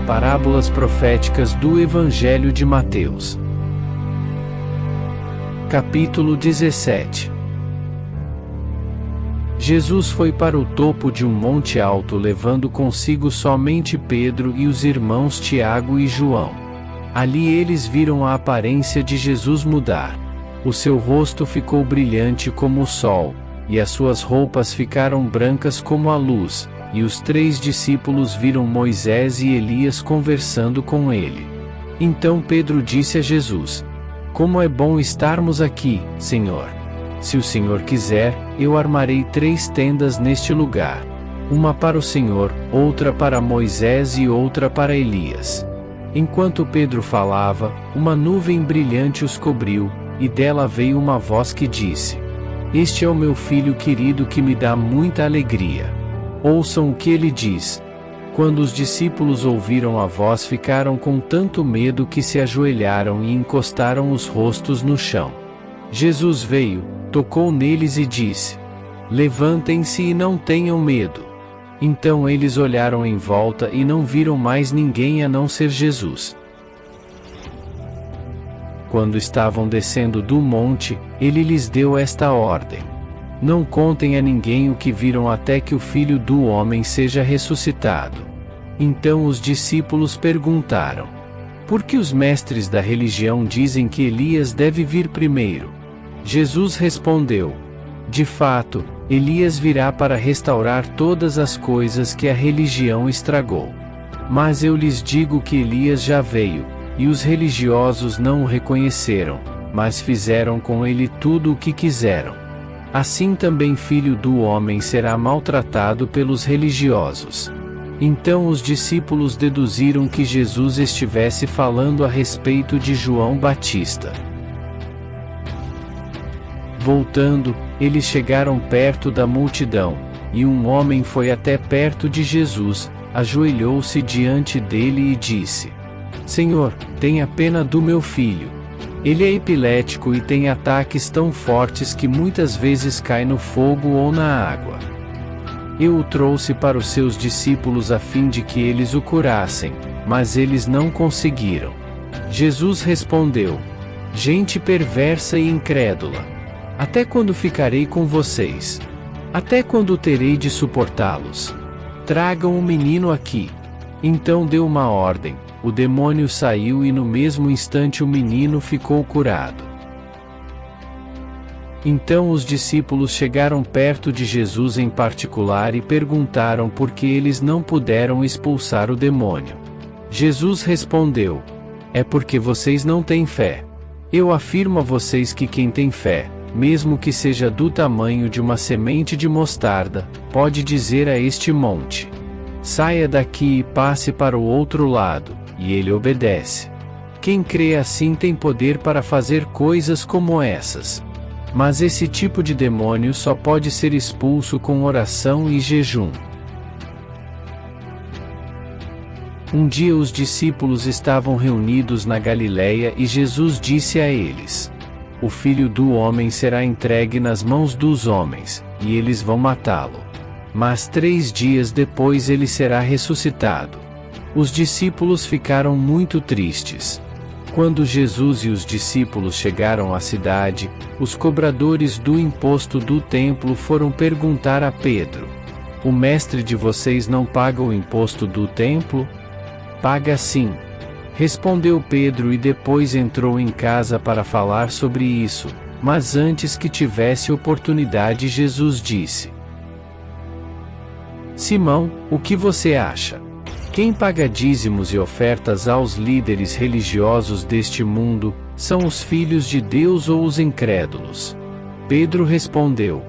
parábolas proféticas do Evangelho de Mateus. Capítulo 17. Jesus foi para o topo de um monte alto levando consigo somente Pedro e os irmãos Tiago e João. Ali eles viram a aparência de Jesus mudar. O seu rosto ficou brilhante como o sol, e as suas roupas ficaram brancas como a luz, e os 3 discípulos viram Moisés e Elias conversando com ele. Então Pedro disse a Jesus: "Como é bom estarmos aqui, Senhor! Se o Senhor quiser, eu armarei 3 tendas neste lugar. Uma para o Senhor, outra para Moisés e outra para Elias." Enquanto Pedro falava, uma nuvem brilhante os cobriu, e dela veio uma voz que disse: "Este é o meu filho querido que me dá muita alegria. Ouçam o que ele diz." Quando os discípulos ouviram a voz, ficaram com tanto medo que se ajoelharam e encostaram os rostos no chão. Jesus veio, tocou neles e disse: "Levantem-se e não tenham medo." Então eles olharam em volta e não viram mais ninguém a não ser Jesus. Quando estavam descendo do monte, ele lhes deu esta ordem: "Não contem a ninguém o que viram até que o Filho do Homem seja ressuscitado." Então os discípulos perguntaram: "Por que os mestres da religião dizem que Elias deve vir primeiro?" Jesus respondeu: "De fato, Elias virá para restaurar todas as coisas que a religião estragou. Mas eu lhes digo que Elias já veio, e os religiosos não o reconheceram, mas fizeram com ele tudo o que quiseram. Assim também Filho do Homem será maltratado pelos religiosos." Então os discípulos deduziram que Jesus estivesse falando a respeito de João Batista. Voltando, eles chegaram perto da multidão, e um homem foi até perto de Jesus, ajoelhou-se diante dele e disse: "Senhor, tenha pena do meu filho. Ele é epilético e tem ataques tão fortes que muitas vezes cai no fogo ou na água. Eu o trouxe para os seus discípulos a fim de que eles o curassem, mas eles não conseguiram." Jesus respondeu: "Gente perversa e incrédula! Até quando ficarei com vocês? Até quando terei de suportá-los? Tragam o menino aqui." Então deu uma ordem, o demônio saiu e no mesmo instante o menino ficou curado. Então os discípulos chegaram perto de Jesus em particular e perguntaram por que eles não puderam expulsar o demônio. Jesus respondeu: "É porque vocês não têm fé. Eu afirmo a vocês que quem tem fé, mesmo que seja do tamanho de uma semente de mostarda, pode dizer a este monte: saia daqui e passe para o outro lado, e ele obedece. Quem crê assim tem poder para fazer coisas como essas. Mas esse tipo de demônio só pode ser expulso com oração e jejum." Um dia os discípulos estavam reunidos na Galileia e Jesus disse a eles: "O Filho do Homem será entregue nas mãos dos homens, e eles vão matá-lo. Mas 3 dias depois ele será ressuscitado." Os discípulos ficaram muito tristes. Quando Jesus e os discípulos chegaram à cidade, os cobradores do imposto do templo foram perguntar a Pedro: "O mestre de vocês não paga o imposto do templo?" "Paga sim," respondeu Pedro, e depois entrou em casa para falar sobre isso. Mas antes que tivesse oportunidade, Jesus disse: "Simão, o que você acha? Quem paga dízimos e ofertas aos líderes religiosos deste mundo, são os filhos de Deus ou os incrédulos?" Pedro respondeu: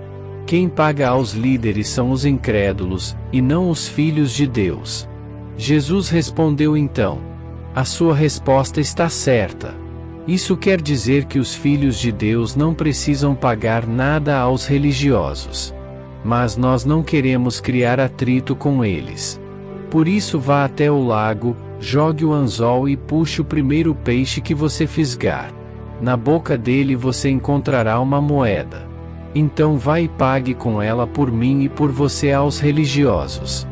"Quem paga aos líderes são os incrédulos, e não os filhos de Deus." Jesus respondeu então: "A sua resposta está certa. Isso quer dizer que os filhos de Deus não precisam pagar nada aos religiosos. Mas nós não queremos criar atrito com eles. Por isso vá até o lago, jogue o anzol e puxe o primeiro peixe que você fisgar. Na boca dele você encontrará uma moeda. Então vá e pague com ela por mim e por você aos religiosos."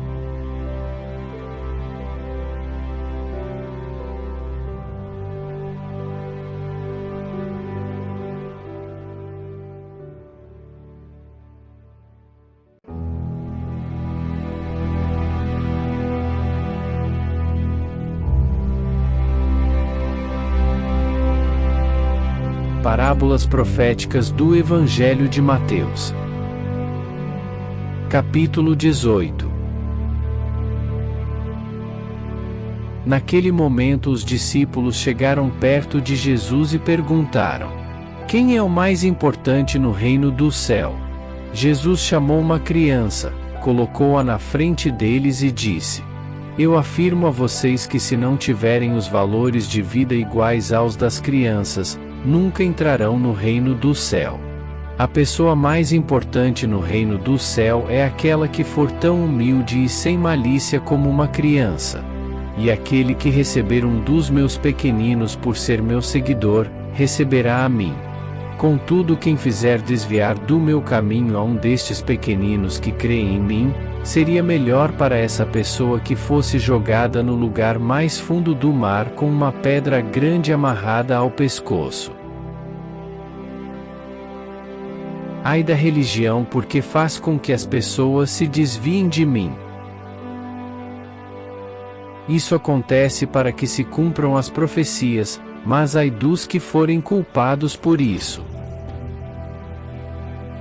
parábolas proféticas do Evangelho de Mateus. Capítulo 18. Naquele momento os discípulos chegaram perto de Jesus e perguntaram: quem é o mais importante no reino do céu? Jesus chamou uma criança, colocou-a na frente deles e disse: eu afirmo a vocês que se não tiverem os valores de vida iguais aos das crianças, nunca entrarão no reino do céu. A pessoa mais importante no reino do céu é aquela que for tão humilde e sem malícia como uma criança. E aquele que receber um dos meus pequeninos por ser meu seguidor, receberá a mim. Contudo, quem fizer desviar do meu caminho a um destes pequeninos que creem em mim, seria melhor para essa pessoa que fosse jogada no lugar mais fundo do mar com uma pedra grande amarrada ao pescoço. Ai da religião, porque faz com que as pessoas se desviem de mim. Isso acontece para que se cumpram as profecias, mas ai dos que forem culpados por isso.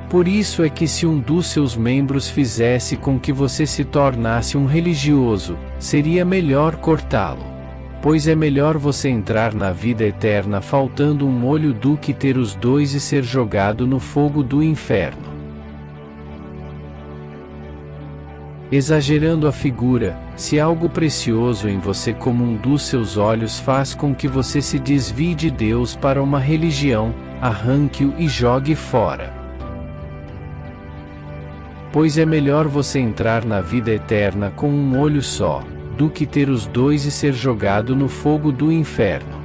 Por isso é que se um dos seus membros fizesse com que você se tornasse um religioso, seria melhor cortá-lo. Pois é melhor você entrar na vida eterna faltando um olho do que ter os dois e ser jogado no fogo do inferno. Exagerando a figura, se algo precioso em você como um dos seus olhos faz com que você se desvie de Deus para uma religião, arranque-o e jogue fora. Pois é melhor você entrar na vida eterna com um olho só, do que ter os dois e ser jogado no fogo do inferno.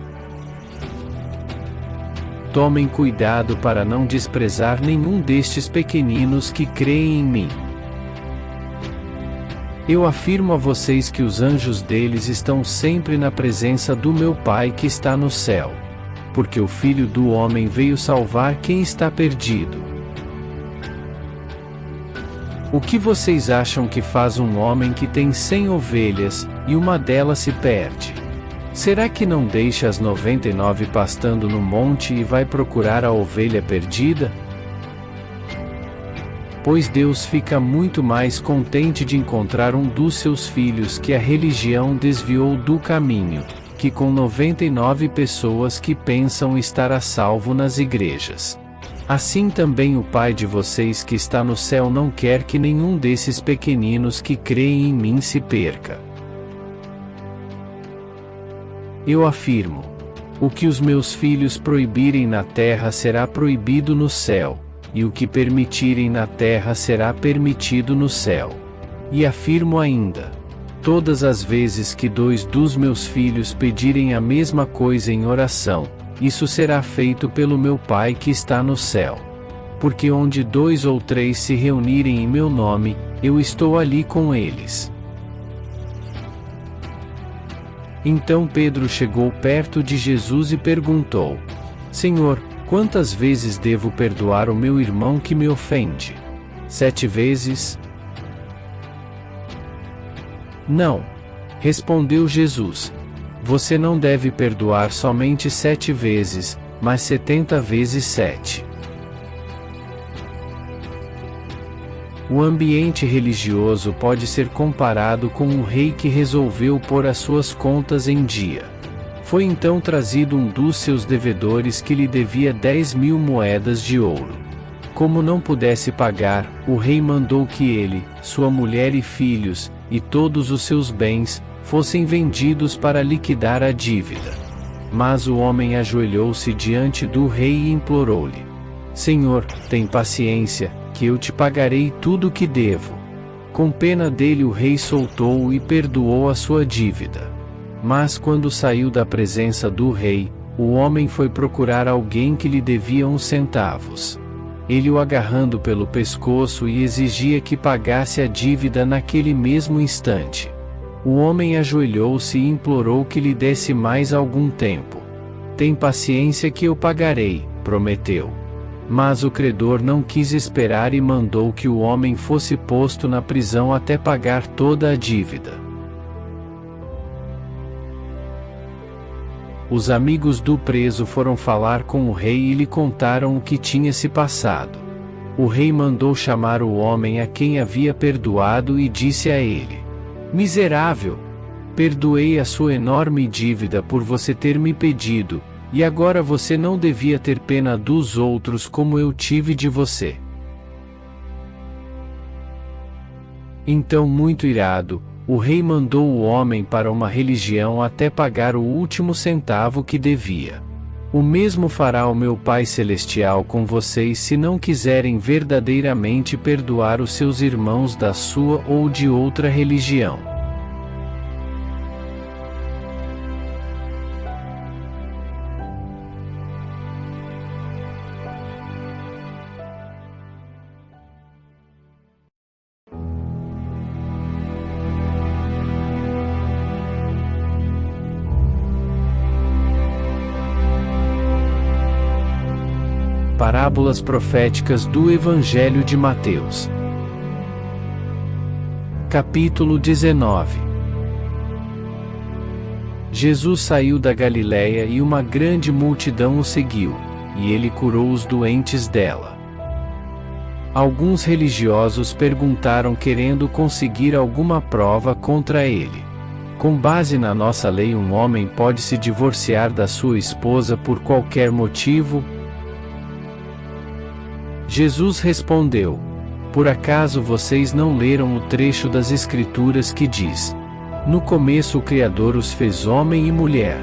Tomem cuidado para não desprezar nenhum destes pequeninos que creem em mim. Eu afirmo a vocês que os anjos deles estão sempre na presença do meu Pai que está no céu. Porque o Filho do Homem veio salvar quem está perdido. O que vocês acham que faz um homem que tem 100 ovelhas, e uma delas se perde? Será que não deixa as 99 pastando no monte e vai procurar a ovelha perdida? Pois Deus fica muito mais contente de encontrar um dos seus filhos que a religião desviou do caminho, que com 99 pessoas que pensam estar a salvo nas igrejas. Assim também o Pai de vocês que está no céu não quer que nenhum desses pequeninos que creem em mim se perca. Eu afirmo: o que os meus filhos proibirem na terra será proibido no céu, e o que permitirem na terra será permitido no céu. E afirmo ainda: todas as vezes que 2 dos meus filhos pedirem a mesma coisa em oração, isso será feito pelo meu Pai que está no céu. Porque onde 2 ou 3 se reunirem em meu nome, eu estou ali com eles. Então Pedro chegou perto de Jesus e perguntou: Senhor, quantas vezes devo perdoar o meu irmão que me ofende? 7 vezes? Não. Respondeu Jesus. Você não deve perdoar somente 7 vezes, mas 70 vezes 7. O ambiente religioso pode ser comparado com um rei que resolveu pôr as suas contas em dia. Foi então trazido um dos seus devedores que lhe devia 10.000 moedas de ouro. Como não pudesse pagar, o rei mandou que ele, sua mulher e filhos, e todos os seus bens, fossem vendidos para liquidar a dívida. Mas o homem ajoelhou-se diante do rei e implorou-lhe: Senhor, tem paciência, que eu te pagarei tudo o que devo. Com pena dele o rei soltou-o e perdoou a sua dívida. Mas quando saiu da presença do rei, o homem foi procurar alguém que lhe devia 1 centavo. Ele o agarrando pelo pescoço e exigia que pagasse a dívida naquele mesmo instante. O homem ajoelhou-se e implorou que lhe desse mais algum tempo. Tem paciência que eu pagarei, prometeu. Mas o credor não quis esperar e mandou que o homem fosse posto na prisão até pagar toda a dívida. Os amigos do preso foram falar com o rei e lhe contaram o que tinha se passado. O rei mandou chamar o homem a quem havia perdoado e disse a ele: Miserável! Perdoei a sua enorme dívida por você ter me pedido, e agora você não devia ter pena dos outros como eu tive de você. Então, muito irado, o rei mandou o homem para uma religião até pagar o último centavo que devia. O mesmo fará o meu Pai Celestial com vocês se não quiserem verdadeiramente perdoar os seus irmãos da sua ou de outra religião. Parábolas proféticas do Evangelho de Mateus. Capítulo 19. Jesus saiu da Galiléia e uma grande multidão o seguiu, e ele curou os doentes dela. Alguns religiosos perguntaram querendo conseguir alguma prova contra ele. Com base na nossa lei, um homem pode se divorciar da sua esposa por qualquer motivo? Jesus respondeu: Por acaso vocês não leram o trecho das Escrituras que diz: No começo o Criador os fez homem e mulher.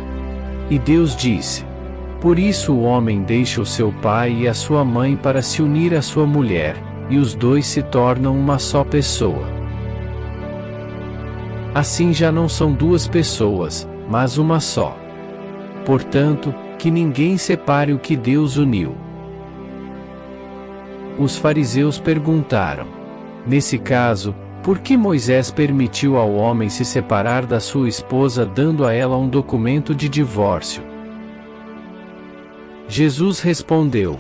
E Deus disse: Por isso o homem deixa o seu pai e a sua mãe para se unir à sua mulher, e os dois se tornam uma só pessoa. Assim já não são duas pessoas, mas uma só. Portanto, que ninguém separe o que Deus uniu. Os fariseus perguntaram: Nesse caso, por que Moisés permitiu ao homem se separar da sua esposa dando a ela um documento de divórcio? Jesus respondeu: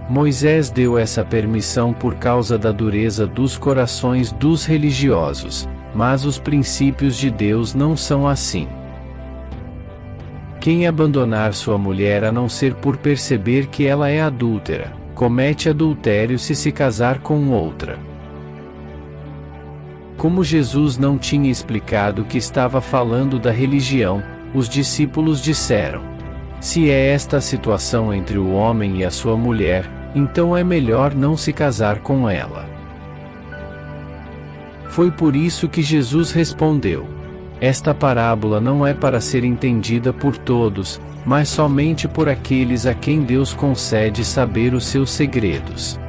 Moisés deu essa permissão por causa da dureza dos corações dos religiosos, mas os princípios de Deus não são assim. Quem abandonar sua mulher a não ser por perceber que ela é adúltera, comete adultério se casar com outra. Como Jesus não tinha explicado que estava falando da religião, os discípulos disseram: Se é esta a situação entre o homem e a sua mulher, então é melhor não se casar com ela. Foi por isso que Jesus respondeu: Esta parábola não é para ser entendida por todos, mas somente por aqueles a quem Deus concede saber os seus segredos.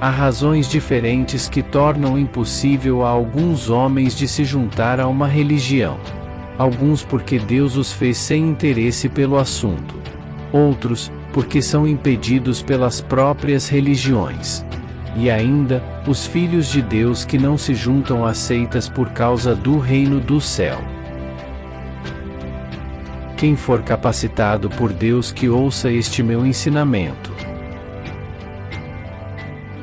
Há razões diferentes que tornam impossível a alguns homens de se juntar a uma religião. Alguns porque Deus os fez sem interesse pelo assunto. Outros, porque são impedidos pelas próprias religiões. E ainda, os filhos de Deus que não se juntam a seitas por causa do reino do céu. Quem for capacitado por Deus que ouça este meu ensinamento.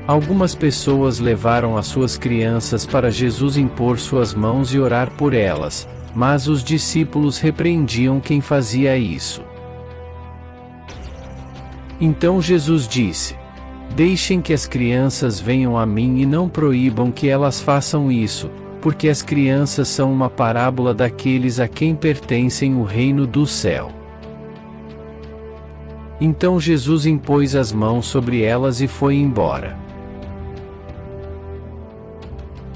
Algumas pessoas levaram as suas crianças para Jesus impor suas mãos e orar por elas, mas os discípulos repreendiam quem fazia isso. Então Jesus disse: Deixem que as crianças venham a mim e não proíbam que elas façam isso, porque as crianças são uma parábola daqueles a quem pertencem o reino do céu. Então Jesus impôs as mãos sobre elas e foi embora.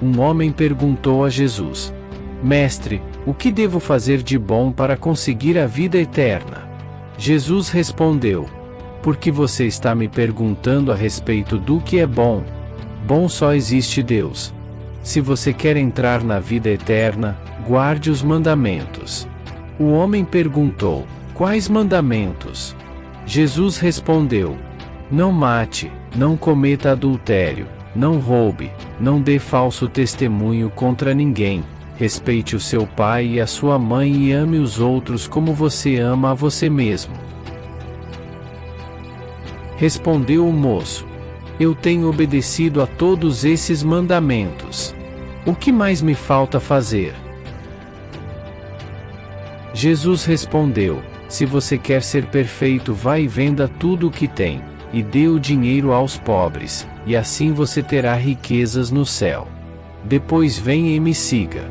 Um homem perguntou a Jesus: Mestre, o que devo fazer de bom para conseguir a vida eterna? Jesus respondeu: Por que você está me perguntando a respeito do que é bom? Bom só existe Deus. Se você quer entrar na vida eterna, guarde os mandamentos. O homem perguntou: Quais mandamentos? Jesus respondeu: Não mate, não cometa adultério, não roube, não dê falso testemunho contra ninguém, respeite o seu pai e a sua mãe e ame os outros como você ama a você mesmo. Respondeu o moço: Eu tenho obedecido a todos esses mandamentos. O que mais me falta fazer? Jesus respondeu: Se você quer ser perfeito, vá e venda tudo o que tem, e dê o dinheiro aos pobres, e assim você terá riquezas no céu. Depois venha e me siga.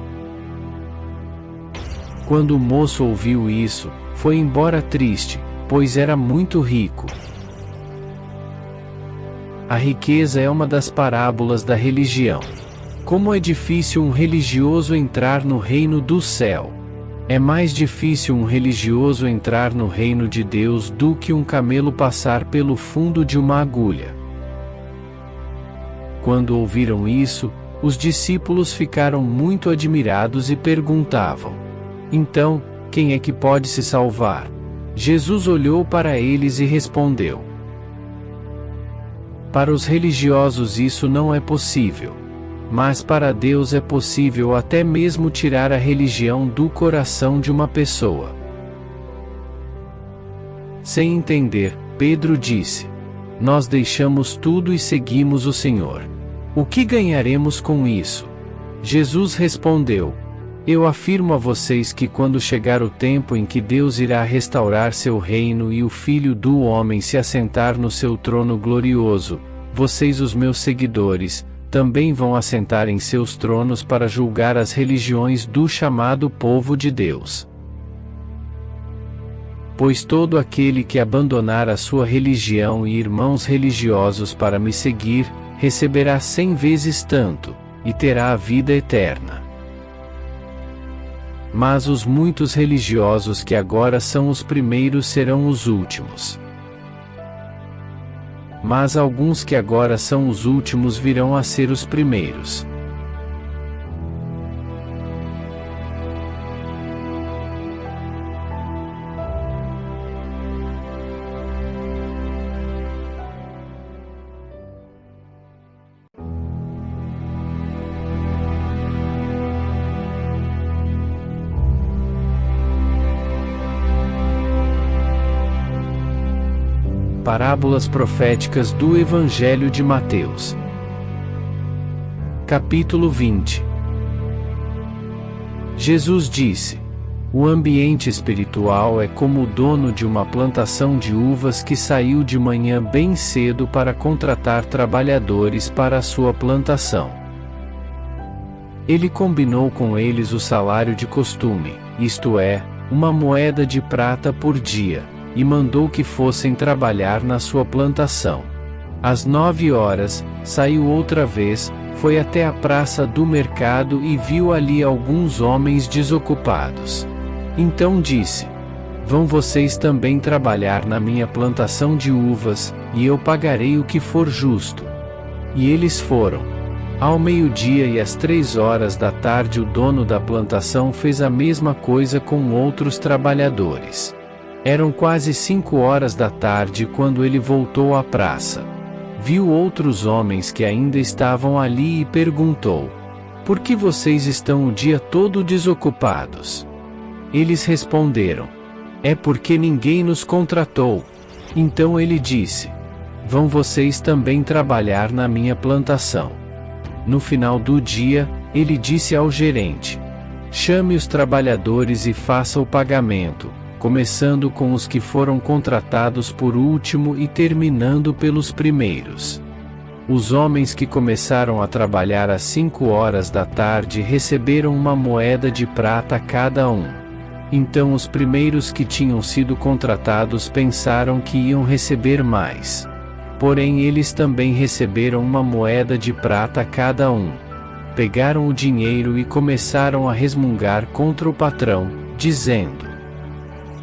Quando o moço ouviu isso, foi embora triste, pois era muito rico. A riqueza é uma das parábolas da religião. Como é difícil um religioso entrar no reino do céu. É mais difícil um religioso entrar no reino de Deus do que um camelo passar pelo fundo de uma agulha. Quando ouviram isso, os discípulos ficaram muito admirados e perguntavam: Então, quem é que pode se salvar? Jesus olhou para eles e respondeu: Para os religiosos isso não é possível. Mas para Deus é possível até mesmo tirar a religião do coração de uma pessoa. Sem entender, Pedro disse: Nós deixamos tudo e seguimos o Senhor. O que ganharemos com isso? Jesus respondeu: Eu afirmo a vocês que quando chegar o tempo em que Deus irá restaurar seu reino e o Filho do Homem se assentar no seu trono glorioso, vocês, os meus seguidores, também vão assentar em seus tronos para julgar as religiões do chamado povo de Deus. Pois todo aquele que abandonar a sua religião e irmãos religiosos para me seguir, receberá 100 vezes tanto, e terá a vida eterna. Mas os muitos religiosos que agora são os primeiros serão os últimos. Mas alguns que agora são os últimos virão a ser os primeiros. Parábolas proféticas do Evangelho de Mateus. Capítulo 20. Jesus disse: O ambiente espiritual é como o dono de uma plantação de uvas que saiu de manhã bem cedo para contratar trabalhadores para a sua plantação. Ele combinou com eles o salário de costume, isto é, uma moeda de prata por dia, e mandou que fossem trabalhar na sua plantação. Às 9 horas, saiu outra vez, foi até a praça do mercado e viu ali alguns homens desocupados. Então disse: Vão vocês também trabalhar na minha plantação de uvas, e eu pagarei o que for justo. E eles foram. Ao meio-dia e às 3 horas da tarde o dono da plantação fez a mesma coisa com outros trabalhadores. Eram quase 5 horas da tarde quando ele voltou à praça. Viu outros homens que ainda estavam ali e perguntou: Por que vocês estão o dia todo desocupados? Eles responderam: É porque ninguém nos contratou. Então ele disse: Vão vocês também trabalhar na minha plantação. No final do dia, ele disse ao gerente: Chame os trabalhadores e faça o pagamento, começando com os que foram contratados por último e terminando pelos primeiros. Os homens que começaram a trabalhar às 5 horas da tarde receberam uma moeda de prata cada um. Então os primeiros que tinham sido contratados pensaram que iam receber mais. Porém eles também receberam uma moeda de prata cada um. Pegaram o dinheiro e começaram a resmungar contra o patrão, dizendo: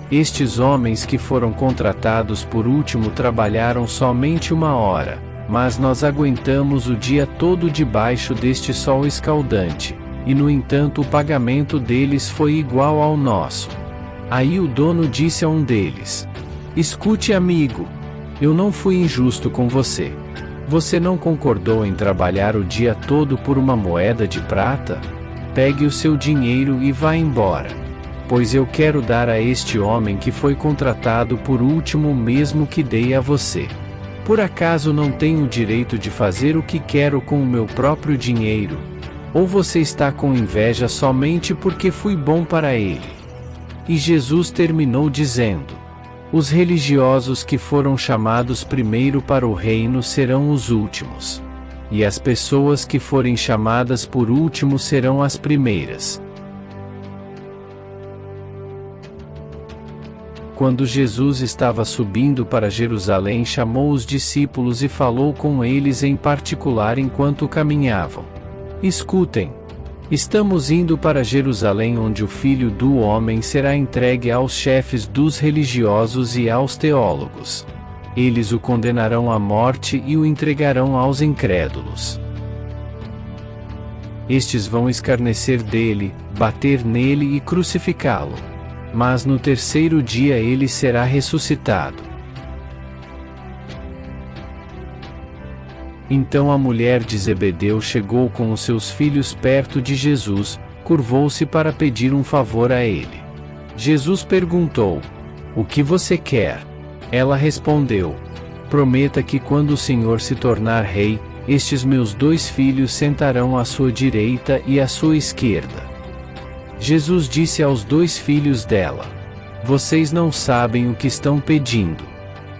Estes homens que foram contratados por último trabalharam somente 1 hora, mas nós aguentamos o dia todo debaixo deste sol escaldante, e no entanto o pagamento deles foi igual ao nosso. Aí o dono disse a um deles: Escute, amigo, eu não fui injusto com você. Você não concordou em trabalhar o dia todo por uma moeda de prata? Pegue o seu dinheiro e vá embora. Pois eu quero dar a este homem que foi contratado por último o mesmo que dei a você. Por acaso não tenho o direito de fazer o que quero com o meu próprio dinheiro? Ou você está com inveja somente porque fui bom para ele? E Jesus terminou dizendo: os religiosos que foram chamados primeiro para o reino serão os últimos. E as pessoas que forem chamadas por último serão as primeiras. Quando Jesus estava subindo para Jerusalém, chamou os discípulos e falou com eles em particular enquanto caminhavam. Escutem! Estamos indo para Jerusalém, onde o Filho do Homem será entregue aos chefes dos religiosos e aos teólogos. Eles o condenarão à morte e o entregarão aos incrédulos. Estes vão escarnecer dele, bater nele e crucificá-lo. Mas no terceiro dia ele será ressuscitado. Então a mulher de Zebedeu chegou com os seus filhos perto de Jesus, curvou-se para pedir um favor a ele. Jesus perguntou: o que você quer? Ela respondeu: prometa que quando o Senhor se tornar rei, estes meus 2 filhos sentarão à sua direita e à sua esquerda. Jesus disse aos 2 filhos dela: vocês não sabem o que estão pedindo.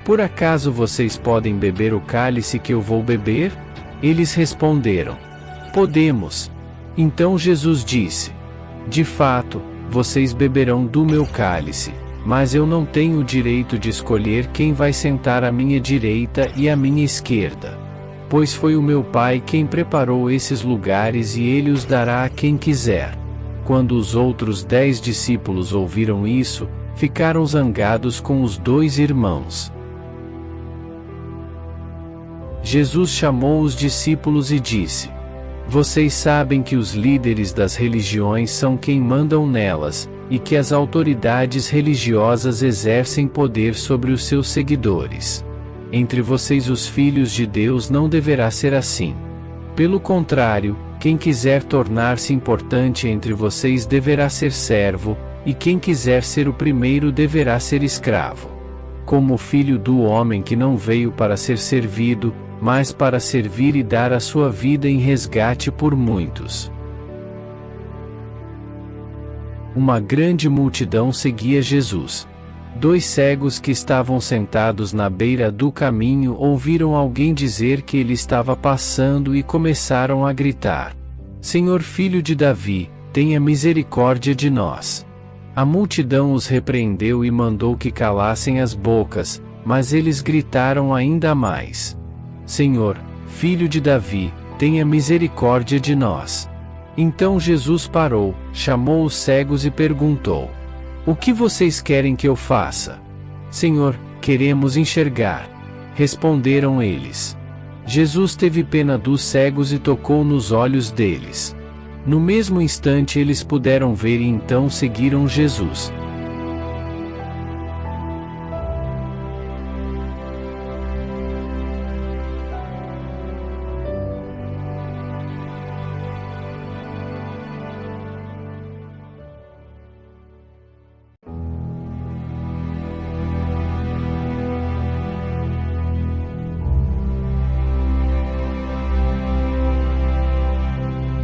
Por acaso vocês podem beber o cálice que eu vou beber? Eles responderam: podemos. Então Jesus disse: de fato, vocês beberão do meu cálice, mas eu não tenho o direito de escolher quem vai sentar à minha direita e à minha esquerda. Pois foi o meu Pai quem preparou esses lugares e ele os dará a quem quiser. Quando os outros 10 discípulos ouviram isso, ficaram zangados com os 2 irmãos. Jesus chamou os discípulos e disse: vocês sabem que os líderes das religiões são quem mandam nelas, e que as autoridades religiosas exercem poder sobre os seus seguidores. Entre vocês os filhos de Deus não deverá ser assim. Pelo contrário, quem quiser tornar-se importante entre vocês deverá ser servo, e quem quiser ser o primeiro deverá ser escravo. Como o Filho do Homem, que não veio para ser servido, mas para servir e dar a sua vida em resgate por muitos. Uma grande multidão seguia Jesus. 2 cegos que estavam sentados na beira do caminho ouviram alguém dizer que ele estava passando e começaram a gritar: Senhor, Filho de Davi, tenha misericórdia de nós. A multidão os repreendeu e mandou que calassem as bocas, mas eles gritaram ainda mais: Senhor, Filho de Davi, tenha misericórdia de nós. Então Jesus parou, chamou os cegos e perguntou: O que vocês querem que eu faça? Senhor, queremos enxergar. Responderam eles. Jesus teve pena dos cegos e tocou nos olhos deles. No mesmo instante eles puderam ver e então seguiram Jesus.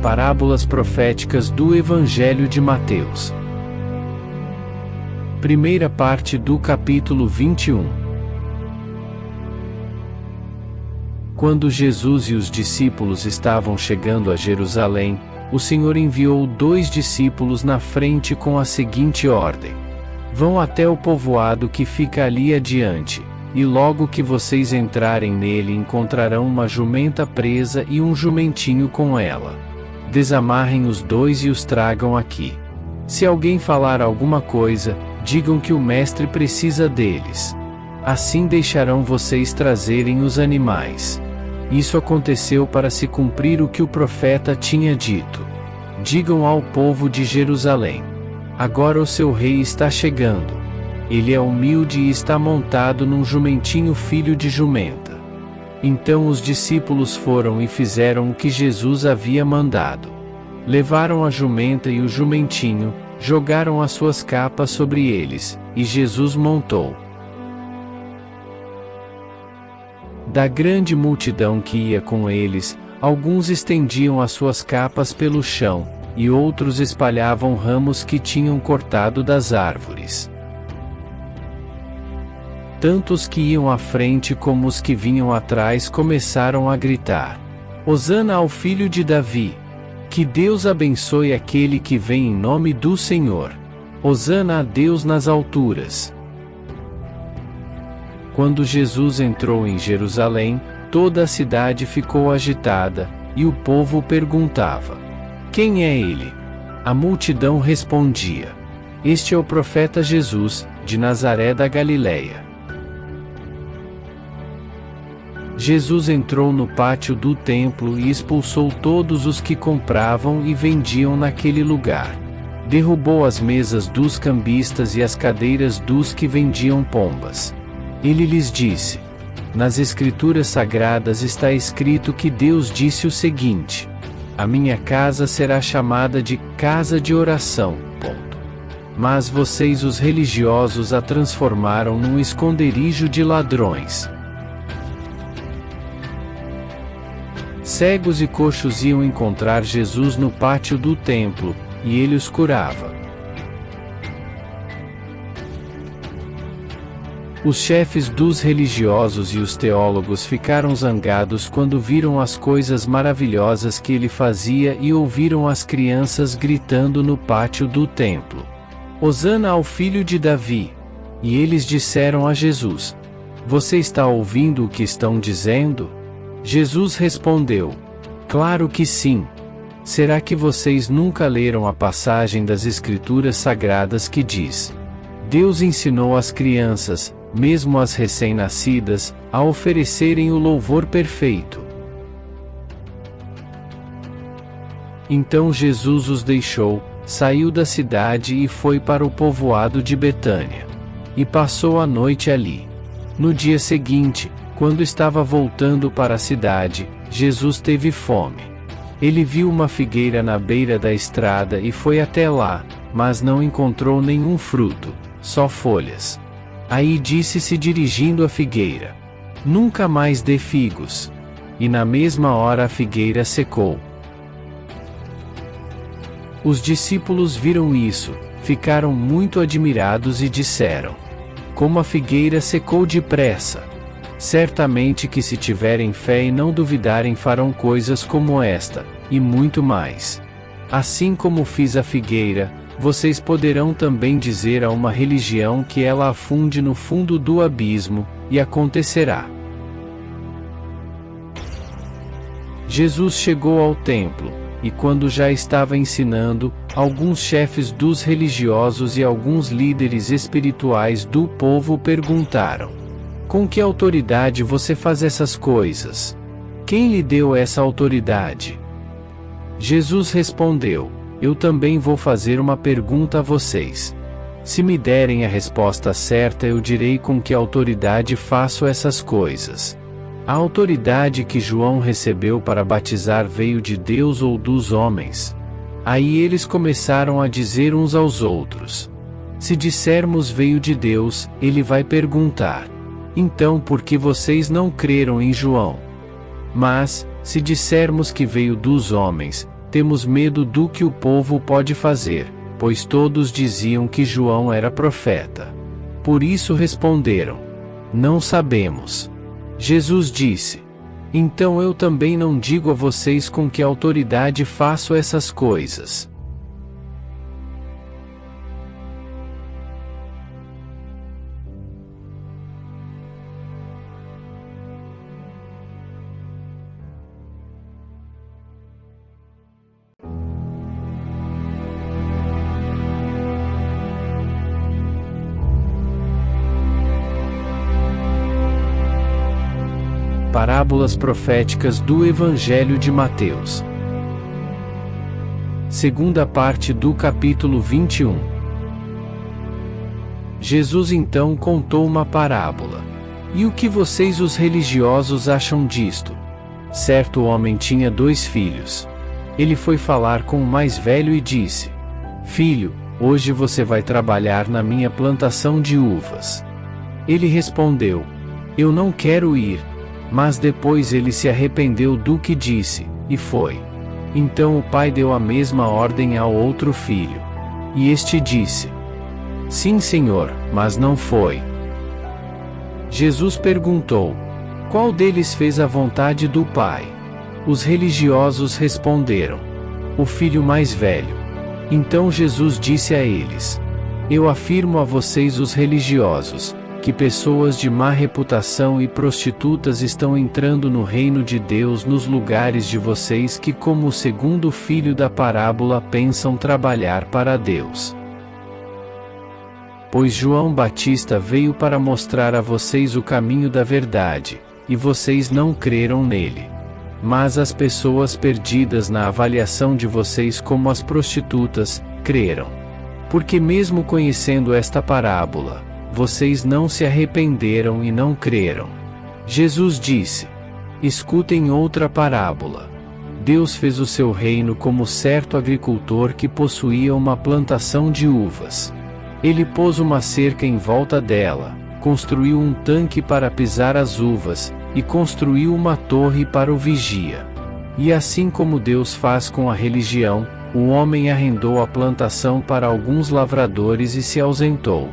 Parábolas proféticas do Evangelho de Mateus. Primeira parte do capítulo 21. Quando Jesus e os discípulos estavam chegando a Jerusalém, o Senhor enviou 2 discípulos na frente com a seguinte ordem: Vão até o povoado que fica ali adiante, e logo que vocês entrarem nele encontrarão uma jumenta presa e um jumentinho com ela. Desamarrem os 2 e os tragam aqui. Se alguém falar alguma coisa, digam que o mestre precisa deles. Assim deixarão vocês trazerem os animais. Isso aconteceu para se cumprir o que o profeta tinha dito. Digam ao povo de Jerusalém: Agora o seu rei está chegando. Ele é humilde e está montado num jumentinho filho de jumenta. Então os discípulos foram e fizeram o que Jesus havia mandado. Levaram a jumenta e o jumentinho, jogaram as suas capas sobre eles, e Jesus montou. Da grande multidão que ia com eles, alguns estendiam as suas capas pelo chão, e outros espalhavam ramos que tinham cortado das árvores. Tanto os que iam à frente como os que vinham atrás começaram a gritar: Hosana ao filho de Davi! Que Deus abençoe aquele que vem em nome do Senhor! Hosana a Deus nas alturas! Quando Jesus entrou em Jerusalém, toda a cidade ficou agitada, e o povo perguntava: Quem é ele? A multidão respondia: Este é o profeta Jesus, de Nazaré da Galileia. Jesus entrou no pátio do templo e expulsou todos os que compravam e vendiam naquele lugar. Derrubou as mesas dos cambistas e as cadeiras dos que vendiam pombas. Ele lhes disse: Nas Escrituras Sagradas está escrito que Deus disse o seguinte: A minha casa será chamada de casa de oração. Mas vocês, os religiosos, a transformaram num esconderijo de ladrões. Cegos e coxos iam encontrar Jesus no pátio do templo, e ele os curava. Os chefes dos religiosos e os teólogos ficaram zangados quando viram as coisas maravilhosas que ele fazia e ouviram as crianças gritando no pátio do templo: Hosana ao filho de Davi! E eles disseram a Jesus: Você está ouvindo o que estão dizendo? Jesus respondeu: Claro que sim. Será que vocês nunca leram a passagem das Escrituras Sagradas que diz: Deus ensinou as crianças, mesmo as recém-nascidas, a oferecerem o louvor perfeito? Então Jesus os deixou, saiu da cidade e foi para o povoado de Betânia. E passou a noite ali. No dia seguinte, quando estava voltando para a cidade, Jesus teve fome. Ele viu uma figueira na beira da estrada e foi até lá, mas não encontrou nenhum fruto, só folhas. Aí disse-se dirigindo à figueira: Nunca mais dê figos. E na mesma hora a figueira secou. Os discípulos viram isso, ficaram muito admirados e disseram: Como a figueira secou depressa! Certamente que se tiverem fé e não duvidarem farão coisas como esta, e muito mais. Assim como fiz a figueira, vocês poderão também dizer a uma religião que ela afunde no fundo do abismo, e acontecerá. Jesus chegou ao templo, e quando já estava ensinando, alguns chefes dos religiosos e alguns líderes espirituais do povo perguntaram: Com que autoridade você faz essas coisas? Quem lhe deu essa autoridade? Jesus respondeu: Eu também vou fazer uma pergunta a vocês. Se me derem a resposta certa, eu direi com que autoridade faço essas coisas. A autoridade que João recebeu para batizar veio de Deus ou dos homens? Aí eles começaram a dizer uns aos outros: Se dissermos veio de Deus, ele vai perguntar: Então por que vocês não creram em João? Mas, se dissermos que veio dos homens, temos medo do que o povo pode fazer, pois todos diziam que João era profeta. Por isso responderam: Não sabemos. Jesus disse: Então eu também não digo a vocês com que autoridade faço essas coisas. Parábolas proféticas do Evangelho de Mateus. Segunda parte do capítulo 21. Jesus então contou uma parábola. E o que vocês, os religiosos, acham disto? Certo homem tinha 2 filhos. Ele foi falar com o mais velho e disse: Filho, hoje você vai trabalhar na minha plantação de uvas. Ele respondeu: Eu não quero ir. Mas depois ele se arrependeu do que disse, e foi. Então o pai deu a mesma ordem ao outro filho. E este disse: Sim, Senhor, mas não foi. Jesus perguntou: Qual deles fez a vontade do pai? Os religiosos responderam: O filho mais velho. Então Jesus disse a eles: Eu afirmo a vocês, os religiosos, que pessoas de má reputação e prostitutas estão entrando no reino de Deus nos lugares de vocês que, como o segundo filho da parábola, pensam trabalhar para Deus. Pois João Batista veio para mostrar a vocês o caminho da verdade, e vocês não creram nele. Mas as pessoas perdidas na avaliação de vocês, como as prostitutas, creram. Porque mesmo conhecendo esta parábola, vocês não se arrependeram e não creram. Jesus disse: Escutem outra parábola. Deus fez o seu reino como certo agricultor que possuía uma plantação de uvas. Ele pôs uma cerca em volta dela, construiu um tanque para pisar as uvas, e construiu uma torre para o vigia. E assim como Deus faz com a religião, o homem arrendou a plantação para alguns lavradores e se ausentou.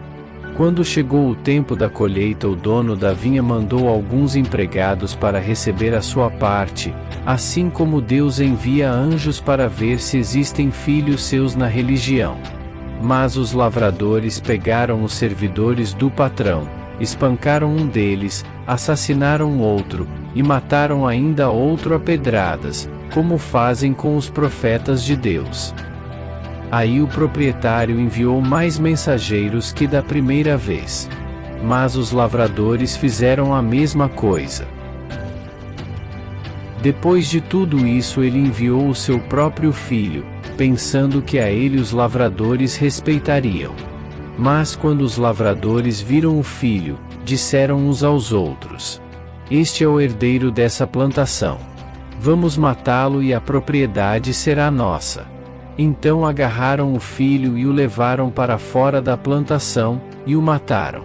Quando chegou o tempo da colheita, o dono da vinha mandou alguns empregados para receber a sua parte, assim como Deus envia anjos para ver se existem filhos seus na religião. Mas os lavradores pegaram os servidores do patrão, espancaram um deles, assassinaram outro, e mataram ainda outro a pedradas, como fazem com os profetas de Deus. Aí o proprietário enviou mais mensageiros que da primeira vez. Mas os lavradores fizeram a mesma coisa. Depois de tudo isso, ele enviou o seu próprio filho, pensando que a ele os lavradores respeitariam. Mas quando os lavradores viram o filho, disseram uns aos outros: Este é o herdeiro dessa plantação. Vamos matá-lo e a propriedade será nossa. Então agarraram o filho e o levaram para fora da plantação, e o mataram.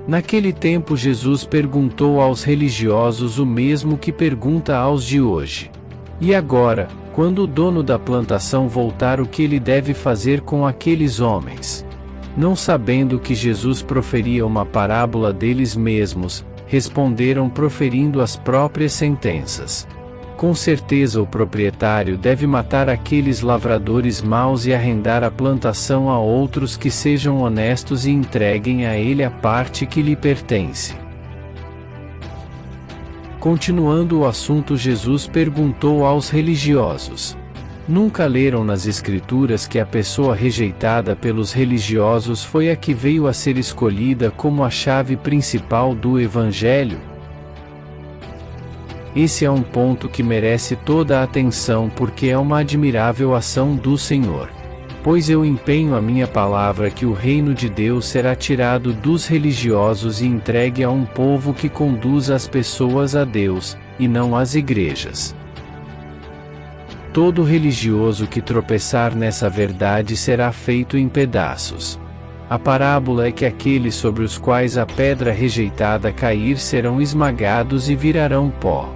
Naquele tempo Jesus perguntou aos religiosos o mesmo que pergunta aos de hoje: E agora, quando o dono da plantação voltar, o que ele deve fazer com aqueles homens? Não sabendo que Jesus proferia uma parábola deles mesmos, responderam proferindo as próprias sentenças. Com certeza o proprietário deve matar aqueles lavradores maus e arrendar a plantação a outros que sejam honestos e entreguem a ele a parte que lhe pertence. Continuando o assunto, Jesus perguntou aos religiosos: Nunca leram nas Escrituras que a pessoa rejeitada pelos religiosos foi a que veio a ser escolhida como a chave principal do Evangelho? Esse é um ponto que merece toda a atenção, porque é uma admirável ação do Senhor. Pois eu empenho a minha palavra que o reino de Deus será tirado dos religiosos e entregue a um povo que conduz as pessoas a Deus, e não às igrejas. Todo religioso que tropeçar nessa verdade será feito em pedaços. A parábola é que aqueles sobre os quais a pedra rejeitada cair serão esmagados e virarão pó.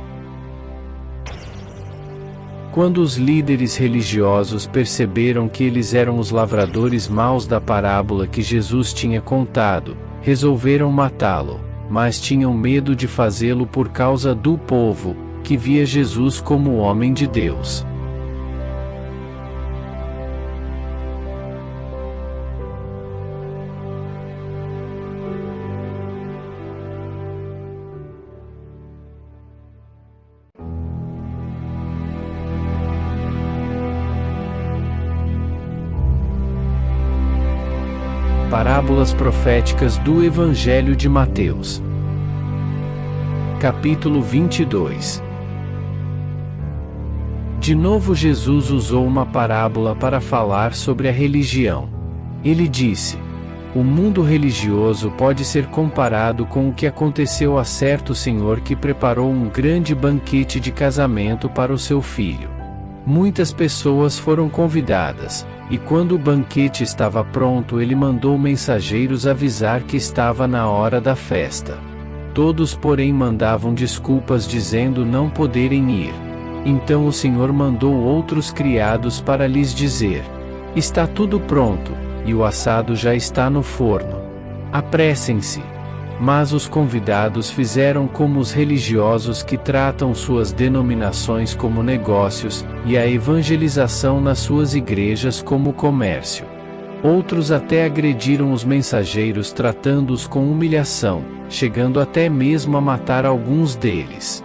Quando os líderes religiosos perceberam que eles eram os lavradores maus da parábola que Jesus tinha contado, resolveram matá-lo, mas tinham medo de fazê-lo por causa do povo, que via Jesus como o homem de Deus. Parábolas proféticas do Evangelho de Mateus. Capítulo 22. De novo Jesus usou uma parábola para falar sobre a religião. Ele disse: O mundo religioso pode ser comparado com o que aconteceu a certo senhor que preparou um grande banquete de casamento para o seu filho. Muitas pessoas foram convidadas, e quando o banquete estava pronto, ele mandou mensageiros avisar que estava na hora da festa. Todos, porém, mandavam desculpas dizendo não poderem ir. Então o Senhor mandou outros criados para lhes dizer: está tudo pronto, e o assado já está no forno. Apressem-se. Mas os convidados fizeram como os religiosos que tratam suas denominações como negócios, e a evangelização nas suas igrejas como comércio. Outros até agrediram os mensageiros tratando-os com humilhação, chegando até mesmo a matar alguns deles.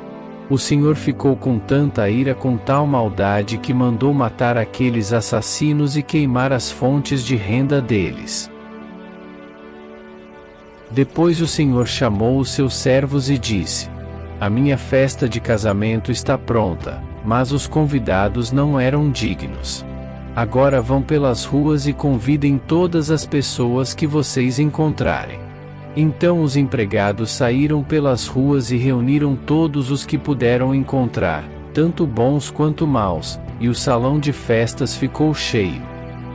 O Senhor ficou com tanta ira com tal maldade que mandou matar aqueles assassinos e queimar as fontes de renda deles. Depois o Senhor chamou os seus servos e disse: a minha festa de casamento está pronta, mas os convidados não eram dignos. Agora vão pelas ruas e convidem todas as pessoas que vocês encontrarem. Então os empregados saíram pelas ruas e reuniram todos os que puderam encontrar, tanto bons quanto maus, e o salão de festas ficou cheio.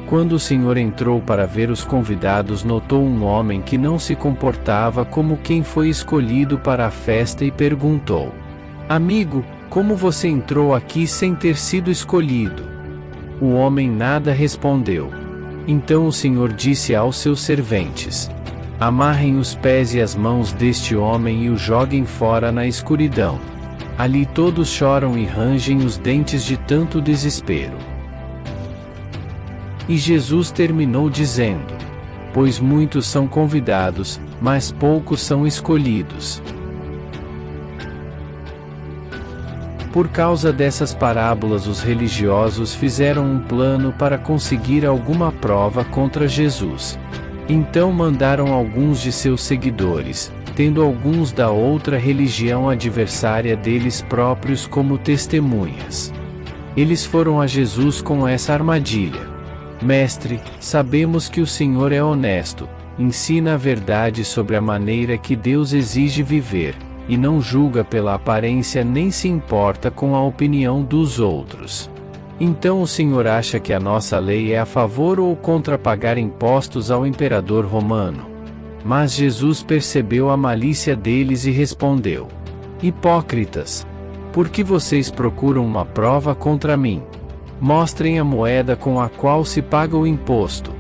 Quando o Senhor entrou para ver os convidados, notou um homem que não se comportava como quem foi escolhido para a festa e perguntou: amigo, como você entrou aqui sem ter sido escolhido? O homem nada respondeu. Então o Senhor disse aos seus serventes: amarrem os pés e as mãos deste homem e o joguem fora na escuridão. Ali todos choram e rangem os dentes de tanto desespero. E Jesus terminou dizendo: pois muitos são convidados, mas poucos são escolhidos. Por causa dessas parábolas, os religiosos fizeram um plano para conseguir alguma prova contra Jesus. Então mandaram alguns de seus seguidores, tendo alguns da outra religião adversária deles próprios como testemunhas. Eles foram a Jesus com essa armadilha: mestre, sabemos que o Senhor é honesto, ensina a verdade sobre a maneira que Deus exige viver, e não julga pela aparência nem se importa com a opinião dos outros. Então o Senhor acha que a nossa lei é a favor ou contra pagar impostos ao imperador romano? Mas Jesus percebeu a malícia deles e respondeu: hipócritas! Por que vocês procuram uma prova contra mim? Mostrem a moeda com a qual se paga o imposto.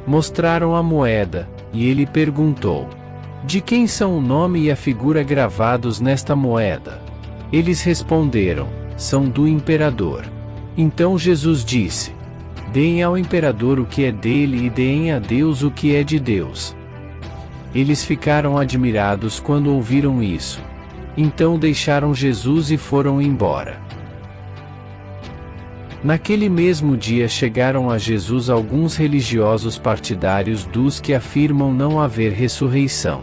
Mostraram a moeda, e ele perguntou: de quem são o nome e a figura gravados nesta moeda? Eles responderam: são do imperador. Então Jesus disse: deem ao imperador o que é dele e deem a Deus o que é de Deus. Eles ficaram admirados quando ouviram isso. Então deixaram Jesus e foram embora. Naquele mesmo dia chegaram a Jesus alguns religiosos partidários dos que afirmam não haver ressurreição.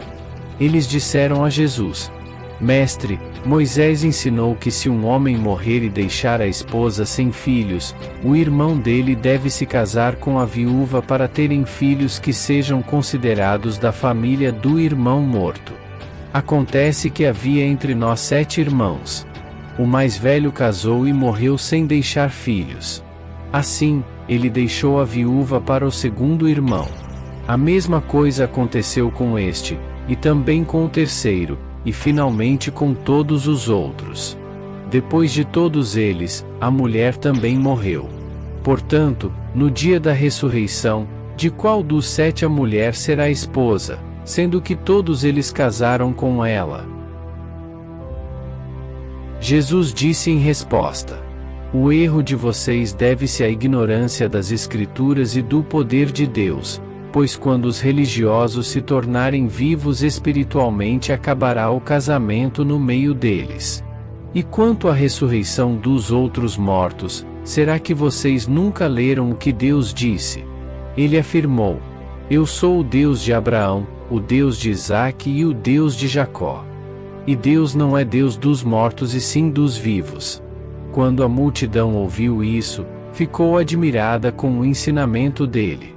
Eles disseram a Jesus: mestre, Moisés ensinou que se um homem morrer e deixar a esposa sem filhos, o irmão dele deve se casar com a viúva para terem filhos que sejam considerados da família do irmão morto. Acontece que havia entre nós 7 irmãos. O mais velho casou e morreu sem deixar filhos. Assim, ele deixou a viúva para o segundo irmão. A mesma coisa aconteceu com este, e também com o terceiro, e finalmente com todos os outros. Depois de todos eles, a mulher também morreu. Portanto, no dia da ressurreição, de qual dos 7 a mulher será esposa, sendo que todos eles casaram com ela? Jesus disse em resposta: o erro de vocês deve-se à ignorância das Escrituras e do poder de Deus, pois quando os religiosos se tornarem vivos espiritualmente acabará o casamento no meio deles. E quanto à ressurreição dos outros mortos, será que vocês nunca leram o que Deus disse? Ele afirmou: eu sou o Deus de Abraão, o Deus de Isaque e o Deus de Jacó. E Deus não é Deus dos mortos e sim dos vivos. Quando a multidão ouviu isso, ficou admirada com o ensinamento dele.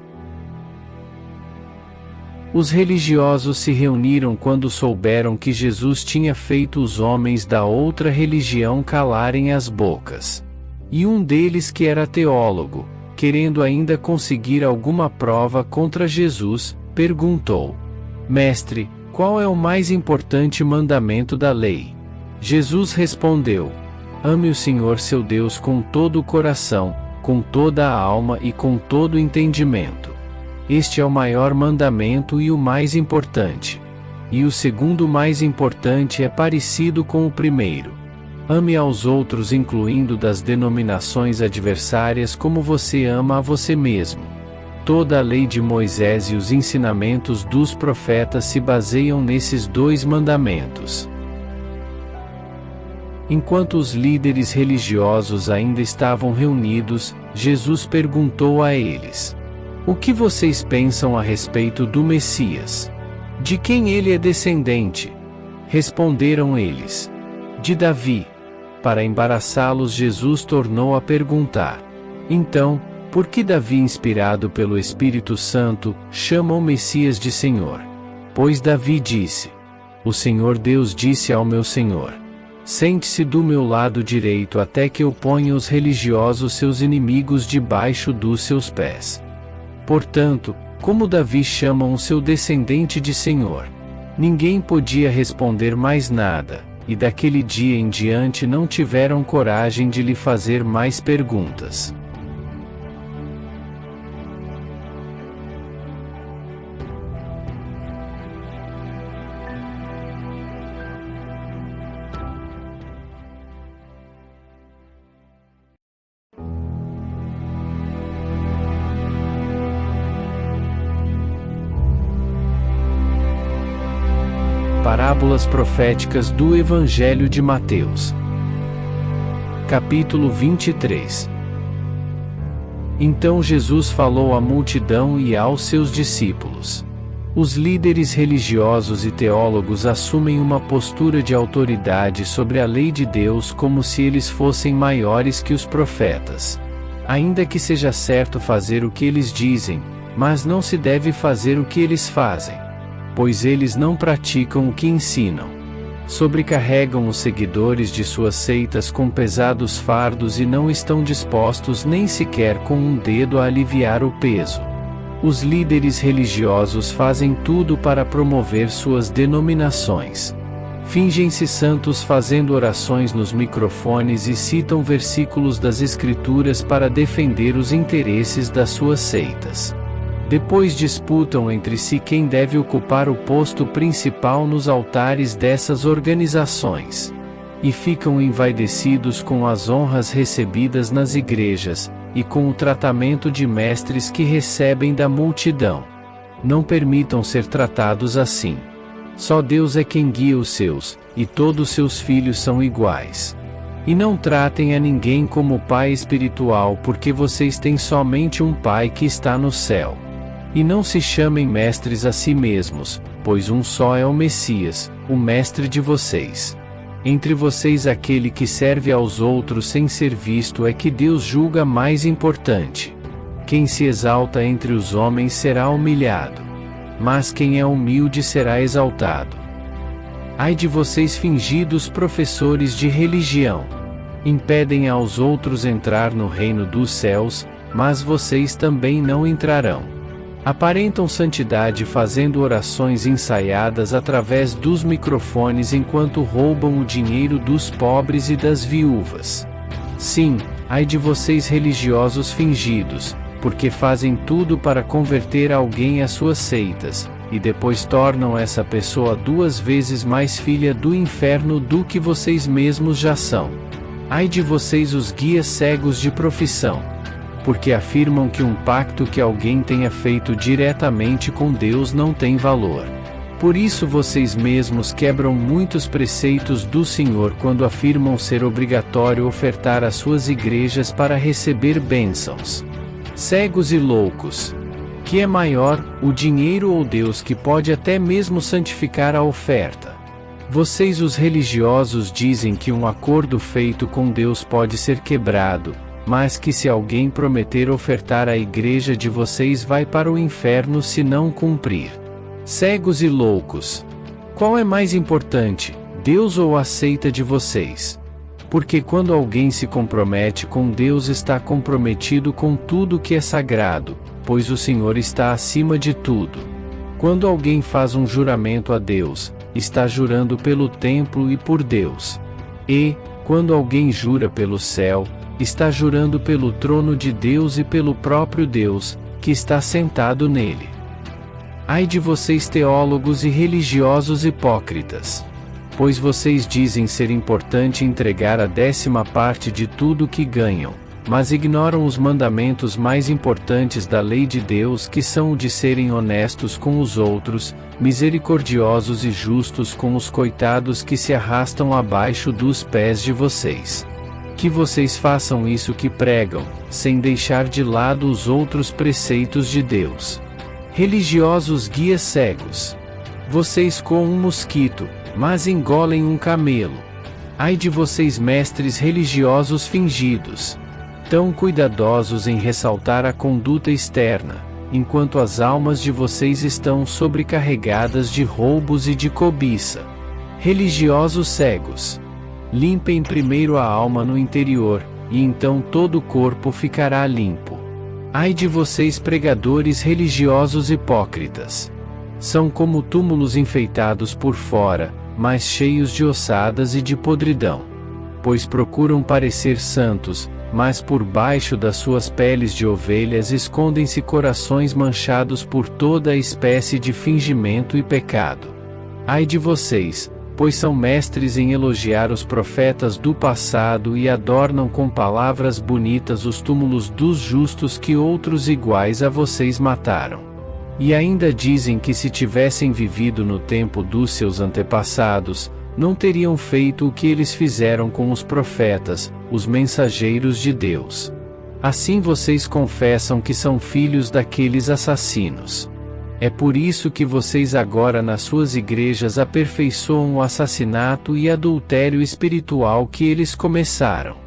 Os religiosos se reuniram quando souberam que Jesus tinha feito os homens da outra religião calarem as bocas. E um deles, que era teólogo, querendo ainda conseguir alguma prova contra Jesus, perguntou: mestre, qual é o mais importante mandamento da lei? Jesus respondeu: Ame o Senhor seu Deus com todo o coração, com toda a alma e com todo o entendimento. Este é o maior mandamento e o mais importante. E o segundo mais importante é parecido com o primeiro. Ame aos outros, incluindo das denominações adversárias, como você ama a você mesmo. Toda a lei de Moisés e os ensinamentos dos profetas se baseiam nesses dois mandamentos. Enquanto os líderes religiosos ainda estavam reunidos, Jesus perguntou a eles: o que vocês pensam a respeito do Messias? De quem ele é descendente? Responderam eles: de Davi. Para embaraçá-los, Jesus tornou a perguntar: então, por que Davi, inspirado pelo Espírito Santo, chama o Messias de Senhor? Pois Davi disse: o Senhor Deus disse ao meu Senhor: sente-se do meu lado direito até que eu ponha os religiosos seus inimigos debaixo dos seus pés. Portanto, como Davi chama um seu descendente de Senhor? Ninguém podia responder mais nada, e daquele dia em diante não tiveram coragem de lhe fazer mais perguntas. Parábolas proféticas do Evangelho de Mateus. Capítulo 23. Então Jesus falou à multidão e aos seus discípulos. Os líderes religiosos e teólogos assumem uma postura de autoridade sobre a lei de Deus como se eles fossem maiores que os profetas. Ainda que seja certo fazer o que eles dizem, mas não se deve fazer o que eles fazem, pois eles não praticam o que ensinam. Sobrecarregam os seguidores de suas seitas com pesados fardos e não estão dispostos nem sequer com um dedo a aliviar o peso. Os líderes religiosos fazem tudo para promover suas denominações. Fingem-se santos fazendo orações nos microfones e citam versículos das Escrituras para defender os interesses das suas seitas. Depois disputam entre si quem deve ocupar o posto principal nos altares dessas organizações. E ficam envaidecidos com as honras recebidas nas igrejas, e com o tratamento de mestres que recebem da multidão. Não permitam ser tratados assim. Só Deus é quem guia os seus, e todos seus filhos são iguais. E não tratem a ninguém como pai espiritual, porque vocês têm somente um Pai que está no céu. E não se chamem mestres a si mesmos, pois um só é o Messias, o mestre de vocês. Entre vocês aquele que serve aos outros sem ser visto é que Deus julga mais importante. Quem se exalta entre os homens será humilhado, mas quem é humilde será exaltado. Ai de vocês, fingidos professores de religião! Impedem aos outros entrar no reino dos céus, mas vocês também não entrarão. Aparentam santidade fazendo orações ensaiadas através dos microfones enquanto roubam o dinheiro dos pobres e das viúvas. Sim, ai de vocês religiosos fingidos, porque fazem tudo para converter alguém às suas seitas, e depois tornam essa pessoa 2 vezes mais filha do inferno do que vocês mesmos já são. Ai de vocês, os guias cegos de profissão, porque afirmam que um pacto que alguém tenha feito diretamente com Deus não tem valor. Por isso vocês mesmos quebram muitos preceitos do Senhor quando afirmam ser obrigatório ofertar às suas igrejas para receber bênçãos. Cegos e loucos! Que é maior, o dinheiro ou Deus, que pode até mesmo santificar a oferta? Vocês, os religiosos, dizem que um acordo feito com Deus pode ser quebrado, mas que se alguém prometer ofertar à igreja de vocês vai para o inferno se não cumprir. Cegos e loucos! Qual é mais importante, Deus ou a seita de vocês? Porque quando alguém se compromete com Deus, está comprometido com tudo que é sagrado, pois o Senhor está acima de tudo. Quando alguém faz um juramento a Deus, está jurando pelo templo e por Deus. E, Quando alguém jura pelo céu, está jurando pelo trono de Deus e pelo próprio Deus, que está sentado nele. Ai de vocês teólogos e religiosos hipócritas! Pois vocês dizem ser importante entregar a 10ª parte de tudo que ganham, mas ignoram os mandamentos mais importantes da lei de Deus, que são o de serem honestos com os outros, misericordiosos e justos com os coitados que se arrastam abaixo dos pés de vocês. Que vocês façam isso que pregam, sem deixar de lado os outros preceitos de Deus. Religiosos guias cegos! Vocês coam um mosquito, mas engolem um camelo. Ai de vocês mestres religiosos fingidos! Tão cuidadosos em ressaltar a conduta externa, enquanto as almas de vocês estão sobrecarregadas de roubos e de cobiça. Religiosos cegos! Limpem primeiro a alma no interior, e então todo o corpo ficará limpo. Ai de vocês pregadores religiosos hipócritas! São como túmulos enfeitados por fora, mas cheios de ossadas e de podridão. Pois procuram parecer santos, mas por baixo das suas peles de ovelhas escondem-se corações manchados por toda a espécie de fingimento e pecado. Ai de vocês, pois são mestres em elogiar os profetas do passado e adornam com palavras bonitas os túmulos dos justos que outros iguais a vocês mataram. E ainda dizem que se tivessem vivido no tempo dos seus antepassados, não teriam feito o que eles fizeram com os profetas, os mensageiros de Deus. Assim vocês confessam que são filhos daqueles assassinos. É por isso que vocês agora nas suas igrejas aperfeiçoam o assassinato e adultério espiritual que eles começaram.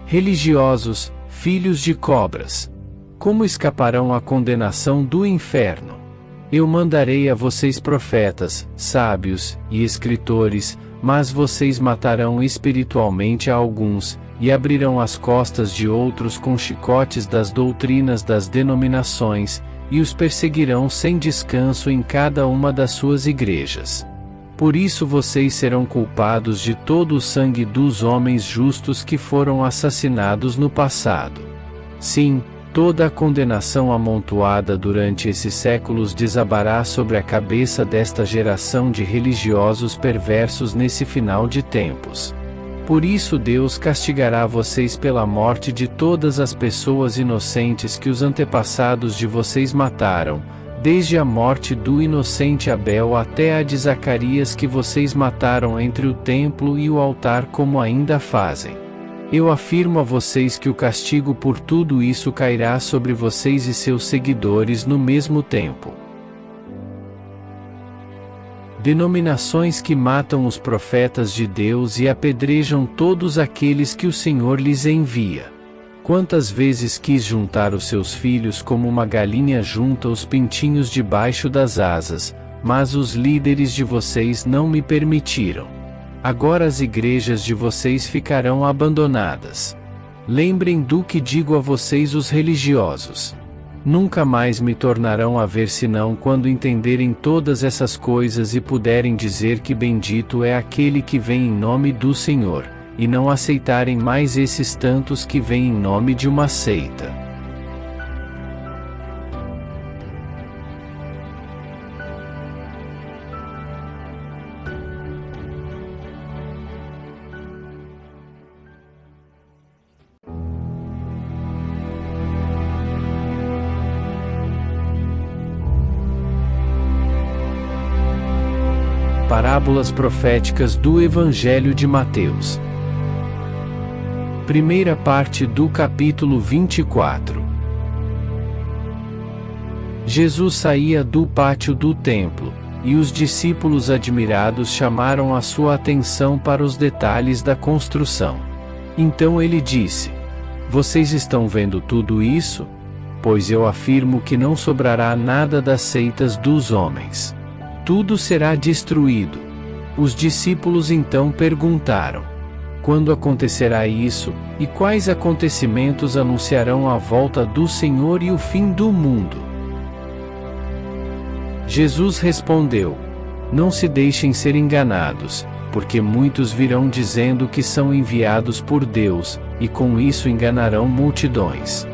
Religiosos, filhos de cobras! Como escaparão à condenação do inferno? Eu mandarei a vocês profetas, sábios e escritores, mas vocês matarão espiritualmente a alguns, e abrirão as costas de outros com chicotes das doutrinas das denominações, e os perseguirão sem descanso em cada uma das suas igrejas. Por isso vocês serão culpados de todo o sangue dos homens justos que foram assassinados no passado. Sim, toda a condenação amontoada durante esses séculos desabará sobre a cabeça desta geração de religiosos perversos nesse final de tempos. Por isso Deus castigará vocês pela morte de todas as pessoas inocentes que os antepassados de vocês mataram, desde a morte do inocente Abel até a de Zacarias que vocês mataram entre o templo e o altar como ainda fazem. Eu afirmo a vocês que o castigo por tudo isso cairá sobre vocês e seus seguidores no mesmo tempo. Denominações que matam os profetas de Deus e apedrejam todos aqueles que o Senhor lhes envia. Quantas vezes quis juntar os seus filhos como uma galinha junta os pintinhos debaixo das asas, mas os líderes de vocês não me permitiram. Agora as igrejas de vocês ficarão abandonadas. Lembrem do que digo a vocês os religiosos. Nunca mais me tornarão a ver senão quando entenderem todas essas coisas e puderem dizer que bendito é aquele que vem em nome do Senhor, e não aceitarem mais esses tantos que vêm em nome de uma seita. Parábolas proféticas do Evangelho de Mateus. Primeira parte do capítulo 24. Jesus saía do pátio do templo, e os discípulos admirados chamaram a sua atenção para os detalhes da construção. Então ele disse: Vocês estão vendo tudo isso? Pois eu afirmo que não sobrará nada das seitas dos homens. Tudo será destruído. Os discípulos então perguntaram: Quando acontecerá isso, e quais acontecimentos anunciarão a volta do Senhor e o fim do mundo? Jesus respondeu: Não se deixem ser enganados, porque muitos virão dizendo que são enviados por Deus, e com isso enganarão multidões.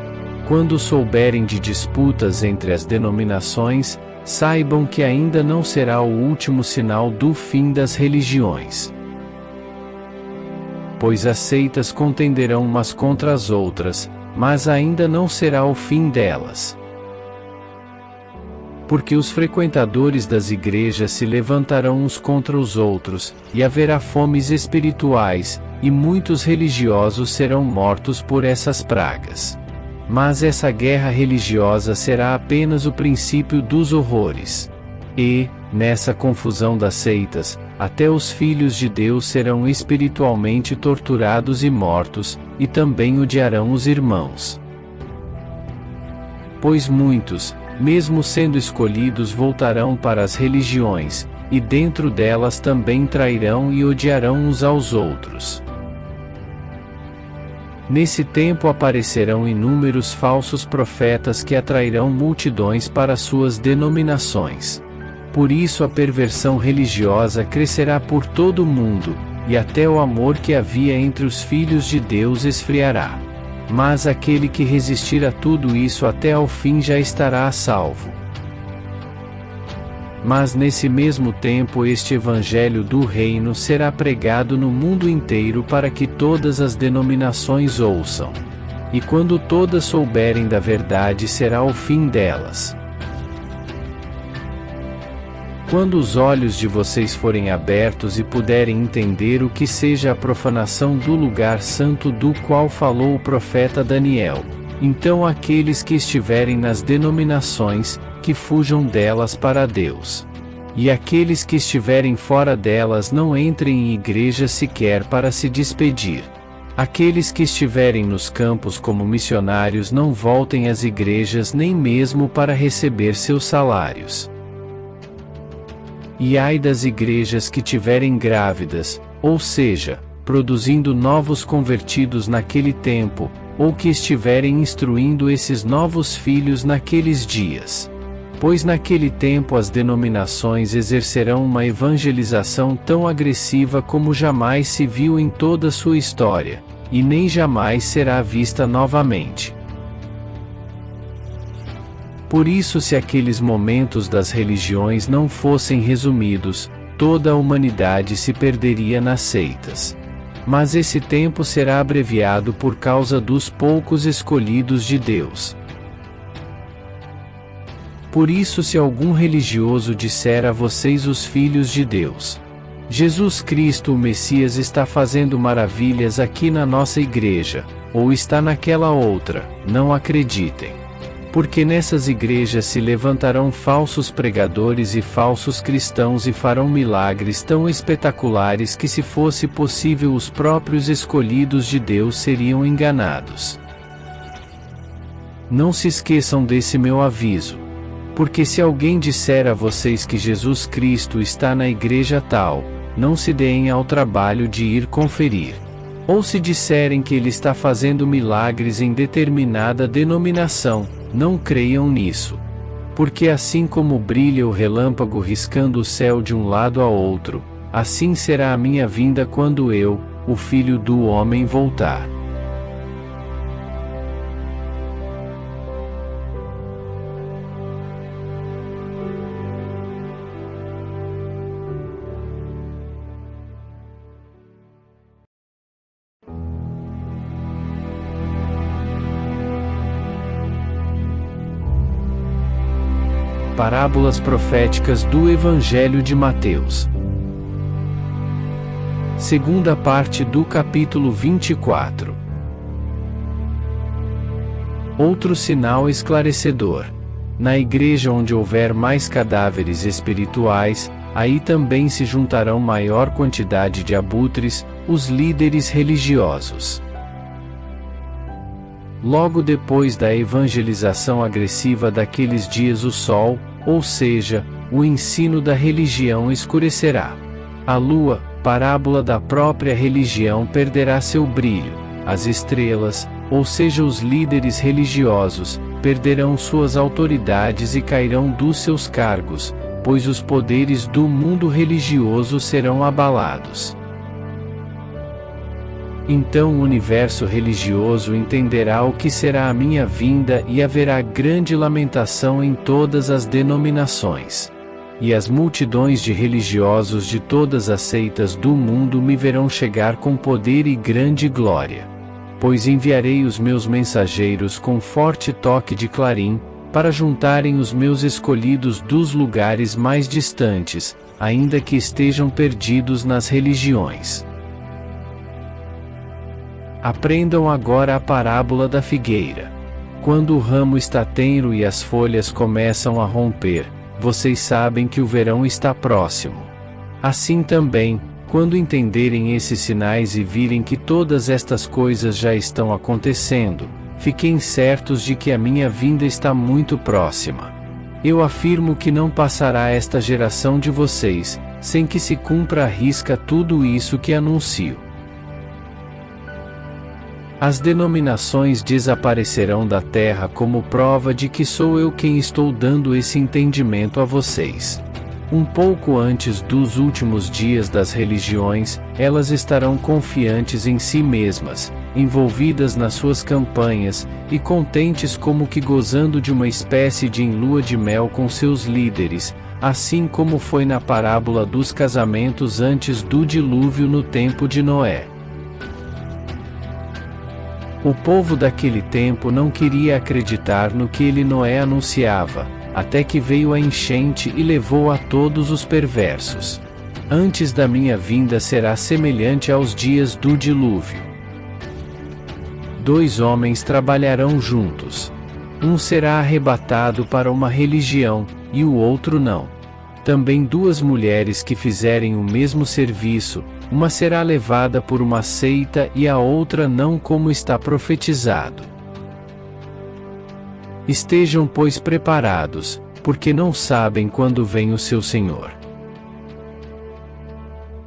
Quando souberem de disputas entre as denominações, saibam que ainda não será o último sinal do fim das religiões. Pois as seitas contenderão umas contra as outras, mas ainda não será o fim delas. Porque os frequentadores das igrejas se levantarão uns contra os outros, e haverá fomes espirituais, e muitos religiosos serão mortos por essas pragas. Mas essa guerra religiosa será apenas o princípio dos horrores. E, nessa confusão das seitas, até os filhos de Deus serão espiritualmente torturados e mortos, e também odiarão os irmãos. Pois muitos, mesmo sendo escolhidos, voltarão para as religiões, e dentro delas também trairão e odiarão uns aos outros. Nesse tempo aparecerão inúmeros falsos profetas que atrairão multidões para suas denominações. Por isso a perversão religiosa crescerá por todo o mundo, e até o amor que havia entre os filhos de Deus esfriará. Mas aquele que resistir a tudo isso até ao fim já estará a salvo. Mas nesse mesmo tempo este evangelho do reino será pregado no mundo inteiro para que todas as denominações ouçam. E quando todas souberem da verdade será o fim delas. Quando os olhos de vocês forem abertos e puderem entender o que seja a profanação do lugar santo do qual falou o profeta Daniel, então aqueles que estiverem nas denominações, que fujam delas para Deus. E aqueles que estiverem fora delas não entrem em igreja sequer para se despedir. Aqueles que estiverem nos campos como missionários não voltem às igrejas nem mesmo para receber seus salários. E ai das igrejas que tiverem grávidas, ou seja, produzindo novos convertidos naquele tempo, ou que estiverem instruindo esses novos filhos naqueles dias. Pois naquele tempo as denominações exercerão uma evangelização tão agressiva como jamais se viu em toda sua história, e nem jamais será vista novamente. Por isso, se aqueles momentos das religiões não fossem resumidos, toda a humanidade se perderia nas seitas. Mas esse tempo será abreviado por causa dos poucos escolhidos de Deus. Por isso, se algum religioso disser a vocês, os filhos de Deus, Jesus Cristo o Messias está fazendo maravilhas aqui na nossa igreja, ou está naquela outra, não acreditem. Porque nessas igrejas se levantarão falsos pregadores e falsos cristãos e farão milagres tão espetaculares que, se fosse possível, os próprios escolhidos de Deus seriam enganados. Não se esqueçam desse meu aviso. Porque se alguém disser a vocês que Jesus Cristo está na igreja tal, não se deem ao trabalho de ir conferir. Ou se disserem que ele está fazendo milagres em determinada denominação, não creiam nisso. Porque assim como brilha o relâmpago riscando o céu de um lado a outro, assim será a minha vinda quando eu, o Filho do Homem, voltar. Parábolas proféticas do Evangelho de Mateus. Segunda parte do capítulo 24. Outro sinal esclarecedor. Na igreja onde houver mais cadáveres espirituais, aí também se juntarão maior quantidade de abutres, os líderes religiosos. Logo depois da evangelização agressiva daqueles dias, o sol, ou seja, o ensino da religião, escurecerá. A lua, parábola da própria religião, perderá seu brilho. As estrelas, ou seja, os líderes religiosos, perderão suas autoridades e cairão dos seus cargos, pois os poderes do mundo religioso serão abalados. Então o universo religioso entenderá o que será a minha vinda e haverá grande lamentação em todas as denominações. E as multidões de religiosos de todas as seitas do mundo me verão chegar com poder e grande glória. Pois enviarei os meus mensageiros com forte toque de clarim, para juntarem os meus escolhidos dos lugares mais distantes, ainda que estejam perdidos nas religiões. Aprendam agora a parábola da figueira. Quando o ramo está tenro e as folhas começam a romper, vocês sabem que o verão está próximo. Assim também, quando entenderem esses sinais e virem que todas estas coisas já estão acontecendo, fiquem certos de que a minha vinda está muito próxima. Eu afirmo que não passará esta geração de vocês, sem que se cumpra à risca tudo isso que anuncio. As denominações desaparecerão da terra como prova de que sou eu quem estou dando esse entendimento a vocês. Um pouco antes dos últimos dias das religiões, elas estarão confiantes em si mesmas, envolvidas nas suas campanhas, e contentes como que gozando de uma espécie de lua de mel com seus líderes, assim como foi na parábola dos casamentos antes do dilúvio no tempo de Noé. O povo daquele tempo não queria acreditar no que Noé anunciava, até que veio a enchente e levou a todos os perversos. Antes da minha vinda será semelhante aos dias do dilúvio. 2 homens trabalharão juntos. Um será arrebatado para uma religião, e o outro não. Também 2 mulheres que fizerem o mesmo serviço, uma será levada por uma seita e a outra não, como está profetizado. Estejam, pois, preparados, porque não sabem quando vem o seu Senhor.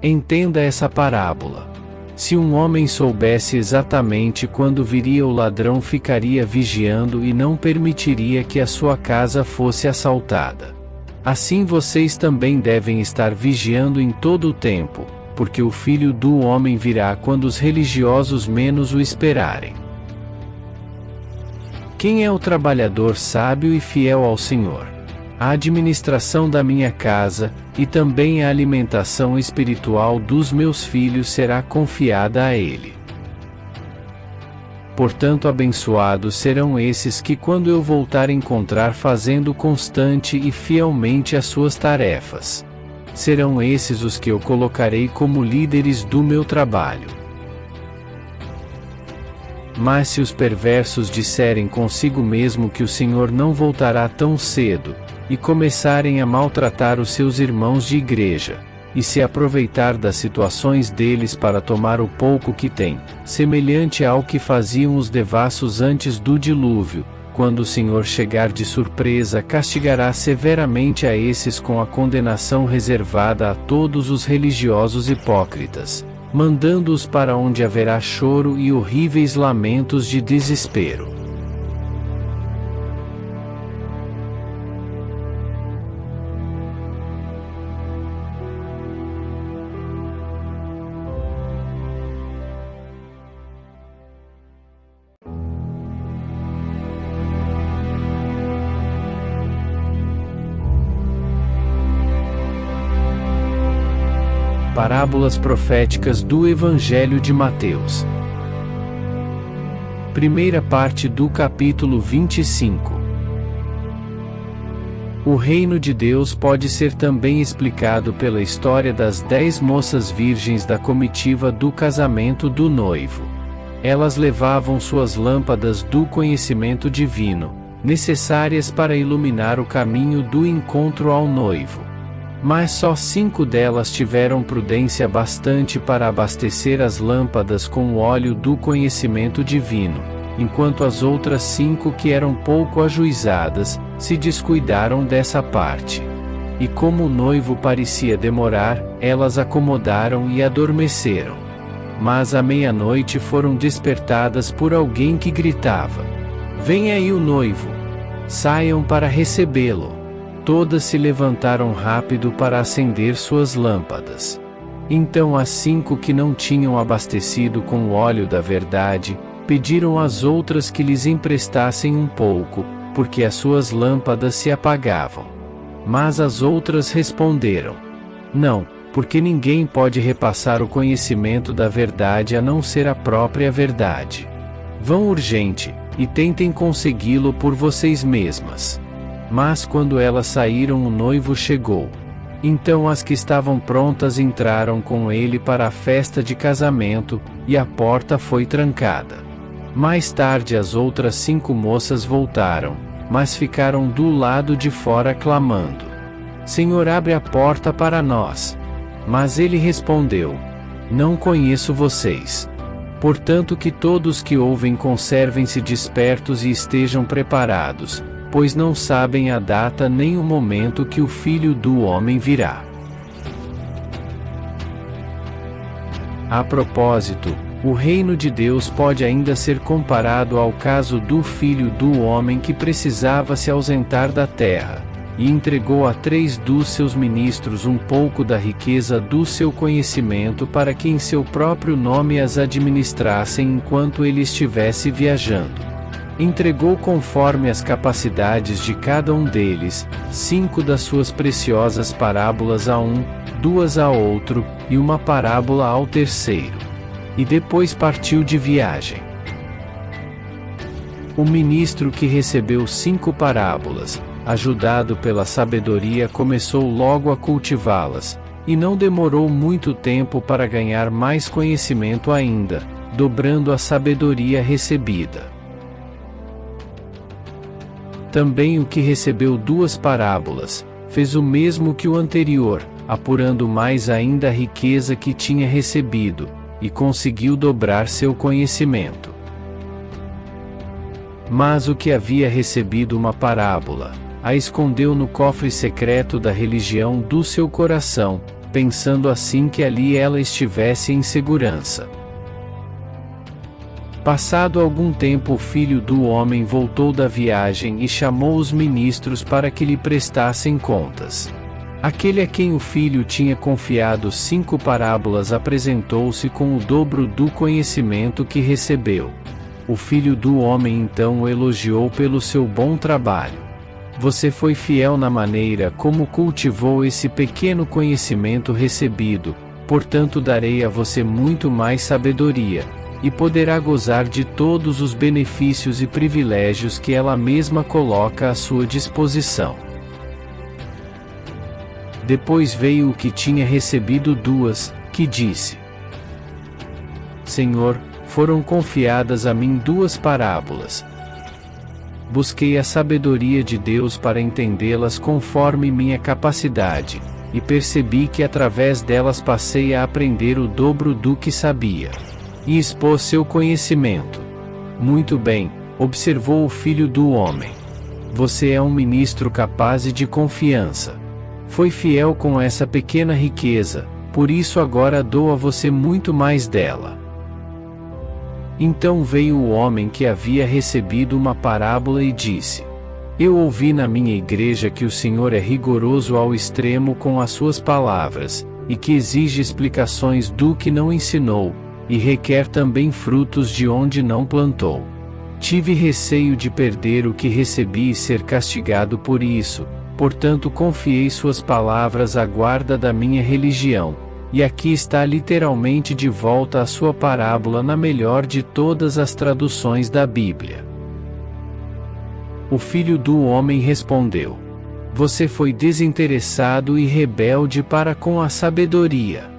Entenda essa parábola. Se um homem soubesse exatamente quando viria o ladrão, ficaria vigiando e não permitiria que a sua casa fosse assaltada. Assim vocês também devem estar vigiando em todo o tempo, porque o Filho do Homem virá quando os religiosos menos o esperarem. Quem é o trabalhador sábio e fiel ao Senhor? A administração da minha casa, e também a alimentação espiritual dos meus filhos será confiada a ele. Portanto, abençoados serão esses que, quando eu voltar, encontrar fazendo constante e fielmente as suas tarefas. Serão esses os que eu colocarei como líderes do meu trabalho. Mas se os perversos disserem consigo mesmo que o Senhor não voltará tão cedo, e começarem a maltratar os seus irmãos de igreja, e se aproveitar das situações deles para tomar o pouco que têm, semelhante ao que faziam os devassos antes do dilúvio, quando o Senhor chegar de surpresa, castigará severamente a esses com a condenação reservada a todos os religiosos hipócritas, mandando-os para onde haverá choro e horríveis lamentos de desespero. Parábolas proféticas do Evangelho de Mateus. Primeira parte do capítulo 25. O reino de Deus pode ser também explicado pela história das 10 moças virgens da comitiva do casamento do noivo. Elas levavam suas lâmpadas do conhecimento divino, necessárias para iluminar o caminho do encontro ao noivo. Mas só 5 delas tiveram prudência bastante para abastecer as lâmpadas com o óleo do conhecimento divino, enquanto as outras 5 que eram pouco ajuizadas, se descuidaram dessa parte. E como o noivo parecia demorar, elas acomodaram e adormeceram. Mas à meia-noite foram despertadas por alguém que gritava: "Vem aí o noivo! Saiam para recebê-lo!" todas se levantaram rápido para acender suas lâmpadas. Então as 5 que não tinham abastecido com o óleo da verdade, pediram às outras que lhes emprestassem um pouco, porque as suas lâmpadas se apagavam. Mas as outras responderam: não, porque ninguém pode repassar o conhecimento da verdade a não ser a própria verdade. Vão urgente, e tentem consegui-lo por vocês mesmas. Mas quando elas saíram, o noivo chegou. Então as que estavam prontas entraram com ele para a festa de casamento, e a porta foi trancada. Mais tarde as outras 5 moças voltaram, mas ficaram do lado de fora clamando: Senhor, abre a porta para nós. Mas ele respondeu: não conheço vocês. Portanto, que todos que ouvem conservem-se despertos e estejam preparados, pois não sabem a data nem o momento que o Filho do Homem virá. A propósito, o reino de Deus pode ainda ser comparado ao caso do Filho do Homem que precisava se ausentar da terra, e entregou a 3 dos seus ministros um pouco da riqueza do seu conhecimento para que em seu próprio nome as administrassem enquanto ele estivesse viajando. Entregou conforme as capacidades de cada um deles, 5 das suas preciosas parábolas a um, 2 a outro, e uma parábola ao terceiro. E depois partiu de viagem. O ministro que recebeu 5 parábolas, ajudado pela sabedoria, começou logo a cultivá-las, e não demorou muito tempo para ganhar mais conhecimento ainda, dobrando a sabedoria recebida. Também o que recebeu 2 parábolas, fez o mesmo que o anterior, apurando mais ainda a riqueza que tinha recebido, e conseguiu dobrar seu conhecimento. Mas o que havia recebido uma parábola, a escondeu no cofre secreto da religião do seu coração, pensando assim que ali ela estivesse em segurança. Passado algum tempo, o Filho do Homem voltou da viagem e chamou os ministros para que lhe prestassem contas. Aquele a quem o filho tinha confiado 5 parábolas apresentou-se com o dobro do conhecimento que recebeu. O Filho do Homem então o elogiou pelo seu bom trabalho. Você foi fiel na maneira como cultivou esse pequeno conhecimento recebido, portanto darei a você muito mais sabedoria, e poderá gozar de todos os benefícios e privilégios que ela mesma coloca à sua disposição. Depois veio o que tinha recebido 2, que disse: Senhor, foram confiadas a mim 2 parábolas. Busquei a sabedoria de Deus para entendê-las conforme minha capacidade, e percebi que através delas passei a aprender o dobro do que sabia. E expôs seu conhecimento. Muito bem, observou o Filho do Homem. Você é um ministro capaz e de confiança. Foi fiel com essa pequena riqueza, por isso agora dou a você muito mais dela. Então veio o homem que havia recebido uma parábola e disse: Eu ouvi na minha igreja que o Senhor é rigoroso ao extremo com as suas palavras, e que exige explicações do que não ensinou, e requer também frutos de onde não plantou. Tive receio de perder o que recebi e ser castigado por isso, portanto confiei suas palavras à guarda da minha religião. E aqui está literalmente de volta a sua parábola na melhor de todas as traduções da Bíblia. O Filho do Homem respondeu: Você foi desinteressado e rebelde para com a sabedoria.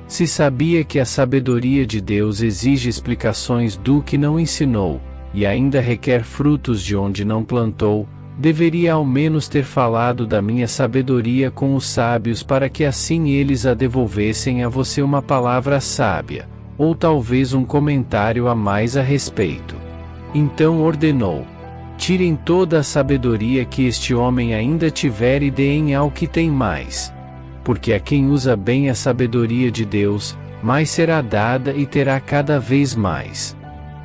Se sabia que a sabedoria de Deus exige explicações do que não ensinou, e ainda requer frutos de onde não plantou, deveria ao menos ter falado da minha sabedoria com os sábios para que assim eles a devolvessem a você uma palavra sábia, ou talvez um comentário a mais a respeito. Então ordenou: Tirem toda a sabedoria que este homem ainda tiver e deem ao que tem mais. Porque a quem usa bem a sabedoria de Deus, mais será dada e terá cada vez mais.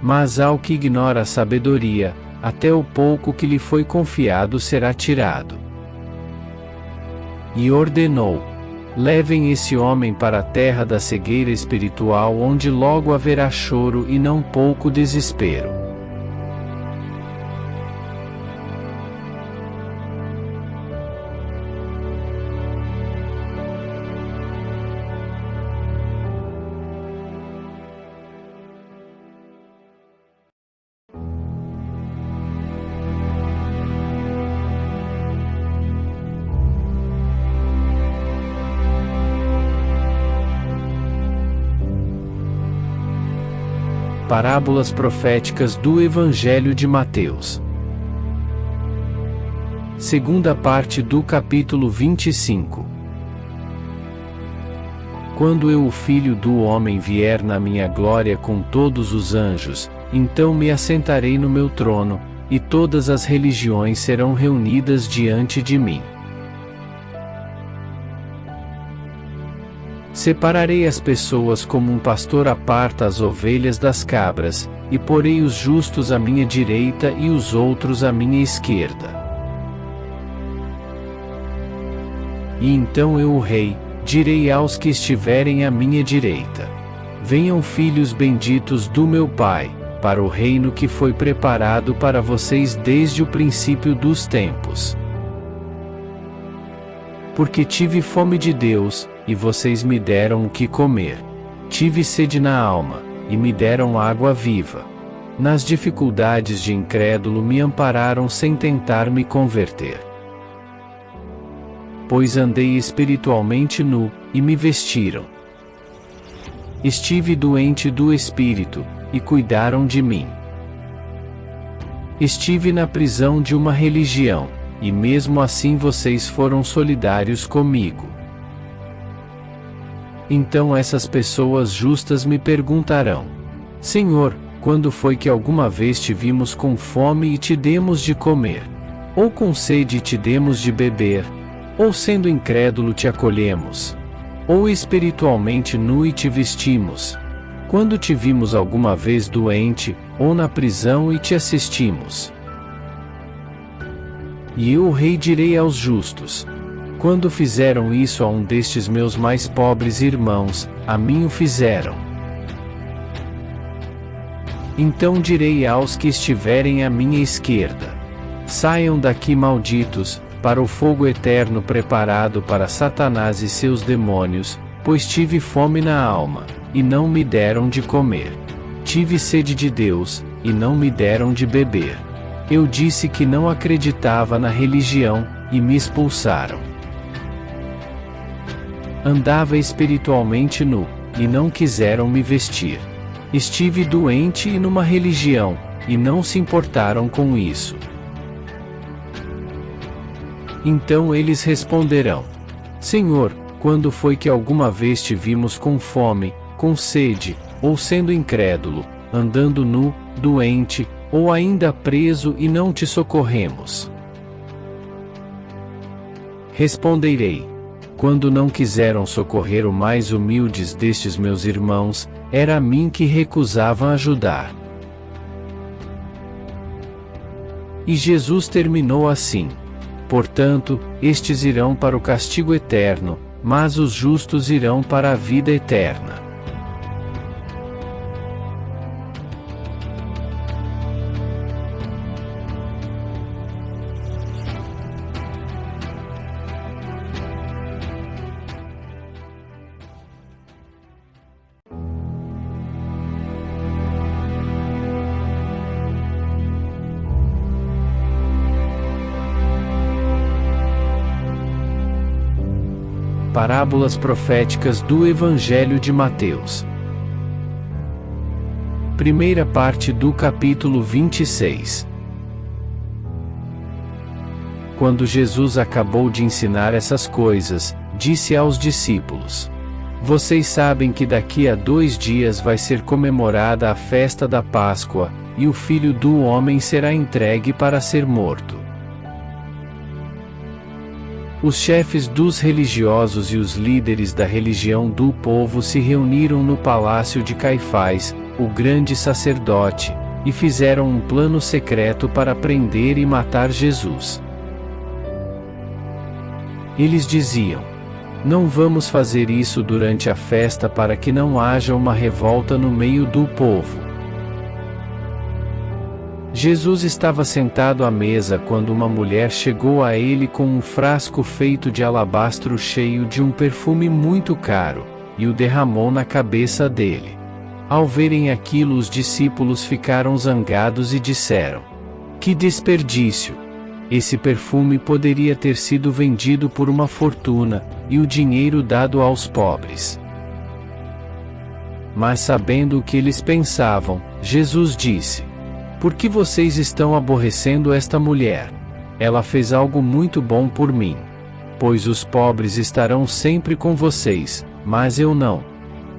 Mas ao que ignora a sabedoria, até o pouco que lhe foi confiado será tirado. E ordenou: levem esse homem para a terra da cegueira espiritual, onde logo haverá choro e não pouco desespero. Parábolas proféticas do Evangelho de Mateus. Segunda parte do capítulo 25. Quando eu, o Filho do Homem, vier na minha glória com todos os anjos, então me assentarei no meu trono, e todas as religiões serão reunidas diante de mim. Separarei as pessoas como um pastor aparta as ovelhas das cabras, e porei os justos à minha direita e os outros à minha esquerda. E então eu, o Rei, direi aos que estiverem à minha direita: venham, filhos benditos do meu Pai, para o reino que foi preparado para vocês desde o princípio dos tempos. Porque tive fome de Deus, e vocês me deram o que comer. Tive sede na alma, e me deram água viva. Nas dificuldades de incrédulo me ampararam sem tentar me converter. Pois andei espiritualmente nu, e me vestiram. Estive doente do espírito, e cuidaram de mim. Estive na prisão de uma religião, e mesmo assim vocês foram solidários comigo. Então essas pessoas justas me perguntarão: Senhor, quando foi que alguma vez te vimos com fome e te demos de comer? Ou com sede e te demos de beber? Ou sendo incrédulo te acolhemos? Ou espiritualmente nu e te vestimos? Quando te vimos alguma vez doente, ou na prisão e te assistimos? E eu, o Rei, direi aos justos: quando fizeram isso a um destes meus mais pobres irmãos, a mim o fizeram. Então direi aos que estiverem à minha esquerda: saiam daqui, malditos, para o fogo eterno preparado para Satanás e seus demônios, pois tive fome na alma, e não me deram de comer. Tive sede de Deus, e não me deram de beber. Eu disse que não acreditava na religião, e me expulsaram. Andava espiritualmente nu, e não quiseram me vestir. Estive doente e numa religião, e não se importaram com isso. Então eles responderão: Senhor, quando foi que alguma vez te vimos com fome, com sede, ou sendo incrédulo, andando nu, doente, ou ainda preso e não te socorremos? Responderei: quando não quiseram socorrer o mais humildes destes meus irmãos, era a mim que recusavam ajudar. E Jesus terminou assim: portanto, estes irão para o castigo eterno, mas os justos irão para a vida eterna. Parábolas proféticas do Evangelho de Mateus. Primeira parte do capítulo 26. Quando Jesus acabou de ensinar essas coisas, disse aos discípulos: vocês sabem que daqui a 2 dias vai ser comemorada a festa da Páscoa, e o Filho do Homem será entregue para ser morto. Os chefes dos religiosos e os líderes da religião do povo se reuniram no palácio de Caifás, o grande sacerdote, e fizeram um plano secreto para prender e matar Jesus. Eles diziam: não vamos fazer isso durante a festa para que não haja uma revolta no meio do povo. Jesus estava sentado à mesa quando uma mulher chegou a ele com um frasco feito de alabastro cheio de um perfume muito caro, e o derramou na cabeça dele. Ao verem aquilo, os discípulos ficaram zangados e disseram: que desperdício! Esse perfume poderia ter sido vendido por uma fortuna, e o dinheiro dado aos pobres. Mas sabendo o que eles pensavam, Jesus disse: por que vocês estão aborrecendo esta mulher? Ela fez algo muito bom por mim. Pois os pobres estarão sempre com vocês, mas eu não.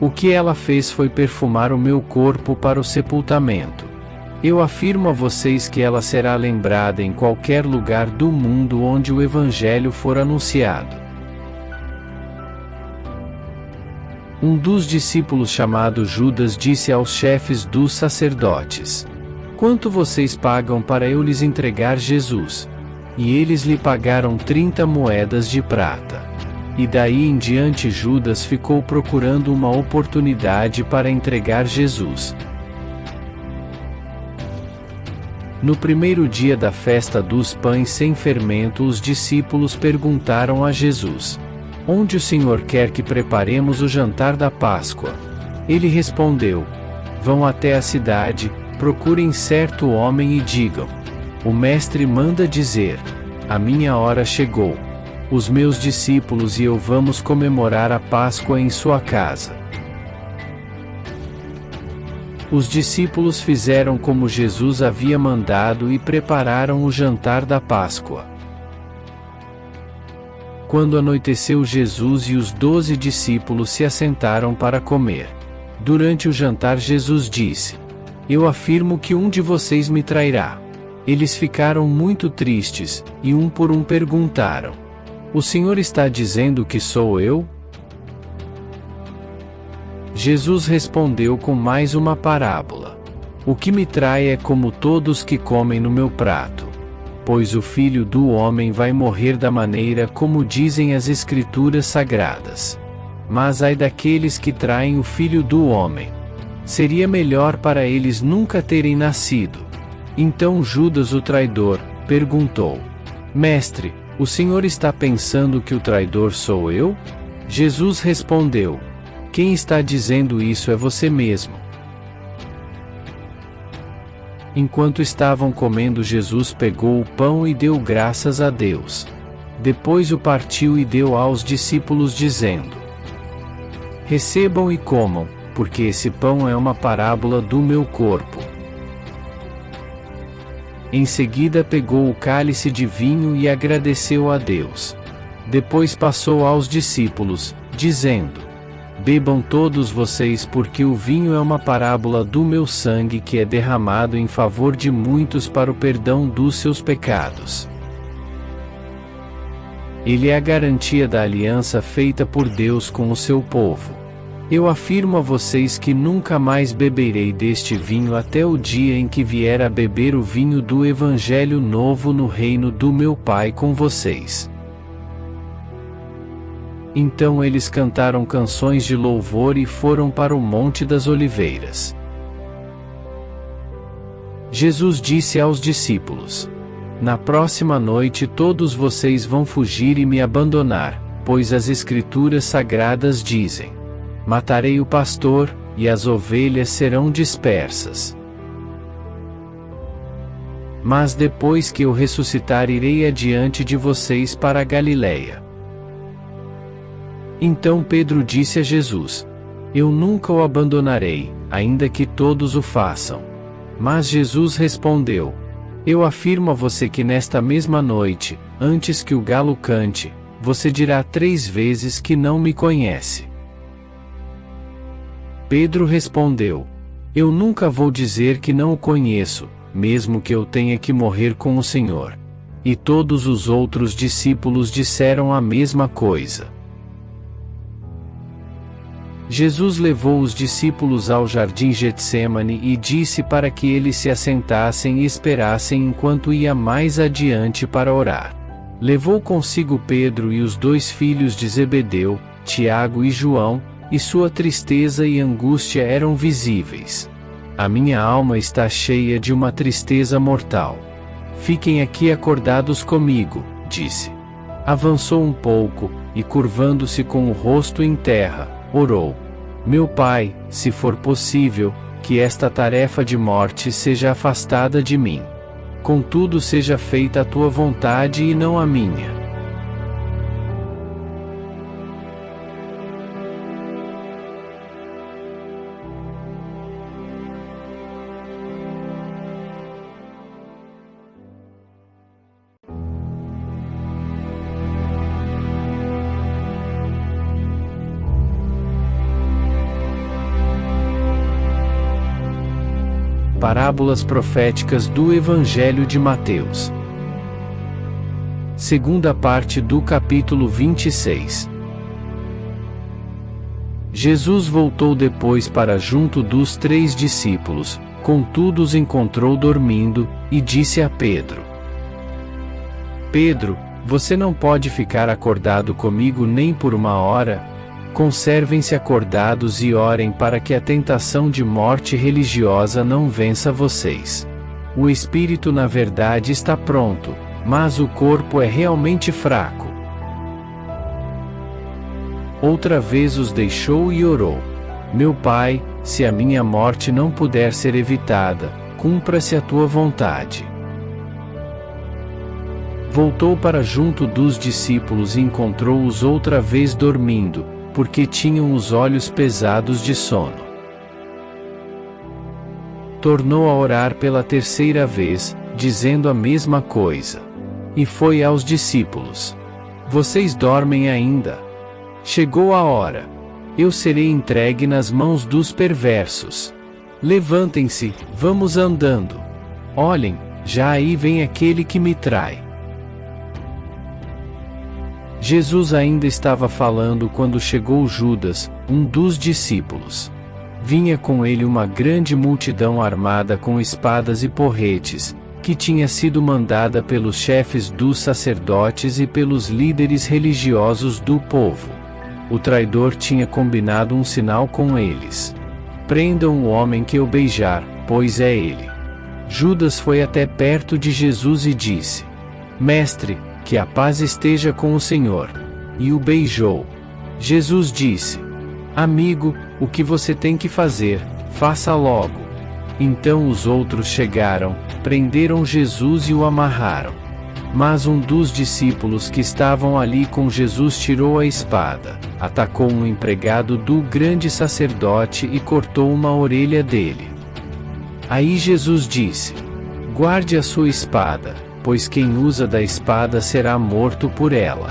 O que ela fez foi perfumar o meu corpo para o sepultamento. Eu afirmo a vocês que ela será lembrada em qualquer lugar do mundo onde o Evangelho for anunciado. Um dos discípulos, chamado Judas, disse aos chefes dos sacerdotes: quanto vocês pagam para eu lhes entregar Jesus? E eles lhe pagaram 30 moedas de prata. E daí em diante Judas ficou procurando uma oportunidade para entregar Jesus. No primeiro dia da festa dos pães sem fermento, os discípulos perguntaram a Jesus: onde o Senhor quer que preparemos o jantar da Páscoa? Ele respondeu: vão até a cidade, procurem certo homem e digam: o mestre manda dizer, a minha hora chegou. Os meus discípulos e eu vamos comemorar a Páscoa em sua casa. Os discípulos fizeram como Jesus havia mandado e prepararam o jantar da Páscoa. Quando anoiteceu, Jesus e os 12 discípulos se assentaram para comer. Durante o jantar, Jesus disse: eu afirmo que um de vocês me trairá. Eles ficaram muito tristes, e um por um perguntaram: o Senhor está dizendo que sou eu? Jesus respondeu com mais uma parábola: o que me trai é como todos que comem no meu prato. Pois o Filho do Homem vai morrer da maneira como dizem as Escrituras Sagradas. Mas ai daqueles que traem o Filho do Homem. Seria melhor para eles nunca terem nascido. Então Judas, o traidor, perguntou: mestre, o Senhor está pensando que o traidor sou eu? Jesus respondeu: quem está dizendo isso é você mesmo. Enquanto estavam comendo, Jesus pegou o pão e deu graças a Deus. Depois o partiu e deu aos discípulos, dizendo: recebam e comam, porque esse pão é uma parábola do meu corpo. Em seguida pegou o cálice de vinho e agradeceu a Deus. Depois passou aos discípulos, dizendo: bebam todos vocês, porque o vinho é uma parábola do meu sangue que é derramado em favor de muitos para o perdão dos seus pecados. Ele é a garantia da aliança feita por Deus com o seu povo. Eu afirmo a vocês que nunca mais beberei deste vinho até o dia em que vier a beber o vinho do Evangelho novo no reino do meu Pai com vocês. Então eles cantaram canções de louvor e foram para o Monte das Oliveiras. Jesus disse aos discípulos: na próxima noite todos vocês vão fugir e me abandonar, pois as Escrituras Sagradas dizem: matarei o pastor, e as ovelhas serão dispersas. Mas depois que eu ressuscitar, irei adiante de vocês para a Galiléia. Então Pedro disse a Jesus: eu nunca o abandonarei, ainda que todos o façam. Mas Jesus respondeu: eu afirmo a você que nesta mesma noite, antes que o galo cante, você dirá 3 vezes que não me conhece. Pedro respondeu: eu nunca vou dizer que não o conheço, mesmo que eu tenha que morrer com o Senhor. E todos os outros discípulos disseram a mesma coisa. Jesus levou os discípulos ao jardim Getsêmani e disse para que eles se assentassem e esperassem enquanto ia mais adiante para orar. Levou consigo Pedro e os 2 filhos de Zebedeu, Tiago e João, e sua tristeza e angústia eram visíveis. A minha alma está cheia de uma tristeza mortal. Fiquem aqui acordados comigo, disse. Avançou um pouco, e curvando-se com o rosto em terra, orou. Meu Pai, se for possível, que esta tarefa de morte seja afastada de mim. Contudo seja feita a tua vontade e não a minha. Parábolas proféticas do Evangelho de Mateus. Segunda parte do capítulo 26. Jesus voltou depois para junto dos 3 discípulos, contudo os encontrou dormindo, e disse a Pedro: Pedro, você não pode ficar acordado comigo nem por 1 hora? Conservem-se acordados e orem para que a tentação de morte religiosa não vença vocês. O espírito na verdade está pronto, mas o corpo é realmente fraco. Outra vez os deixou e orou: Meu Pai, se a minha morte não puder ser evitada, cumpra-se a tua vontade. Voltou para junto dos discípulos e encontrou-os outra vez dormindo, porque tinham os olhos pesados de sono. Tornou a orar pela 3ª vez, dizendo a mesma coisa. E foi aos discípulos: Vocês dormem ainda? Chegou a hora. Eu serei entregue nas mãos dos perversos. Levantem-se, vamos andando. Olhem, já aí vem aquele que me trai. Jesus ainda estava falando quando chegou Judas, um dos discípulos. Vinha com ele uma grande multidão armada com espadas e porretes, que tinha sido mandada pelos chefes dos sacerdotes e pelos líderes religiosos do povo. O traidor tinha combinado um sinal com eles: prendam o homem que eu beijar, pois é ele. Judas foi até perto de Jesus e disse: Mestre, que a paz esteja com o Senhor. E o beijou. Jesus disse: Amigo, o que você tem que fazer, faça logo. Então os outros chegaram, prenderam Jesus e o amarraram. Mas um dos discípulos que estavam ali com Jesus tirou a espada, atacou um empregado do grande sacerdote e cortou uma orelha dele. Aí Jesus disse: Guarde a sua espada, pois quem usa da espada será morto por ela.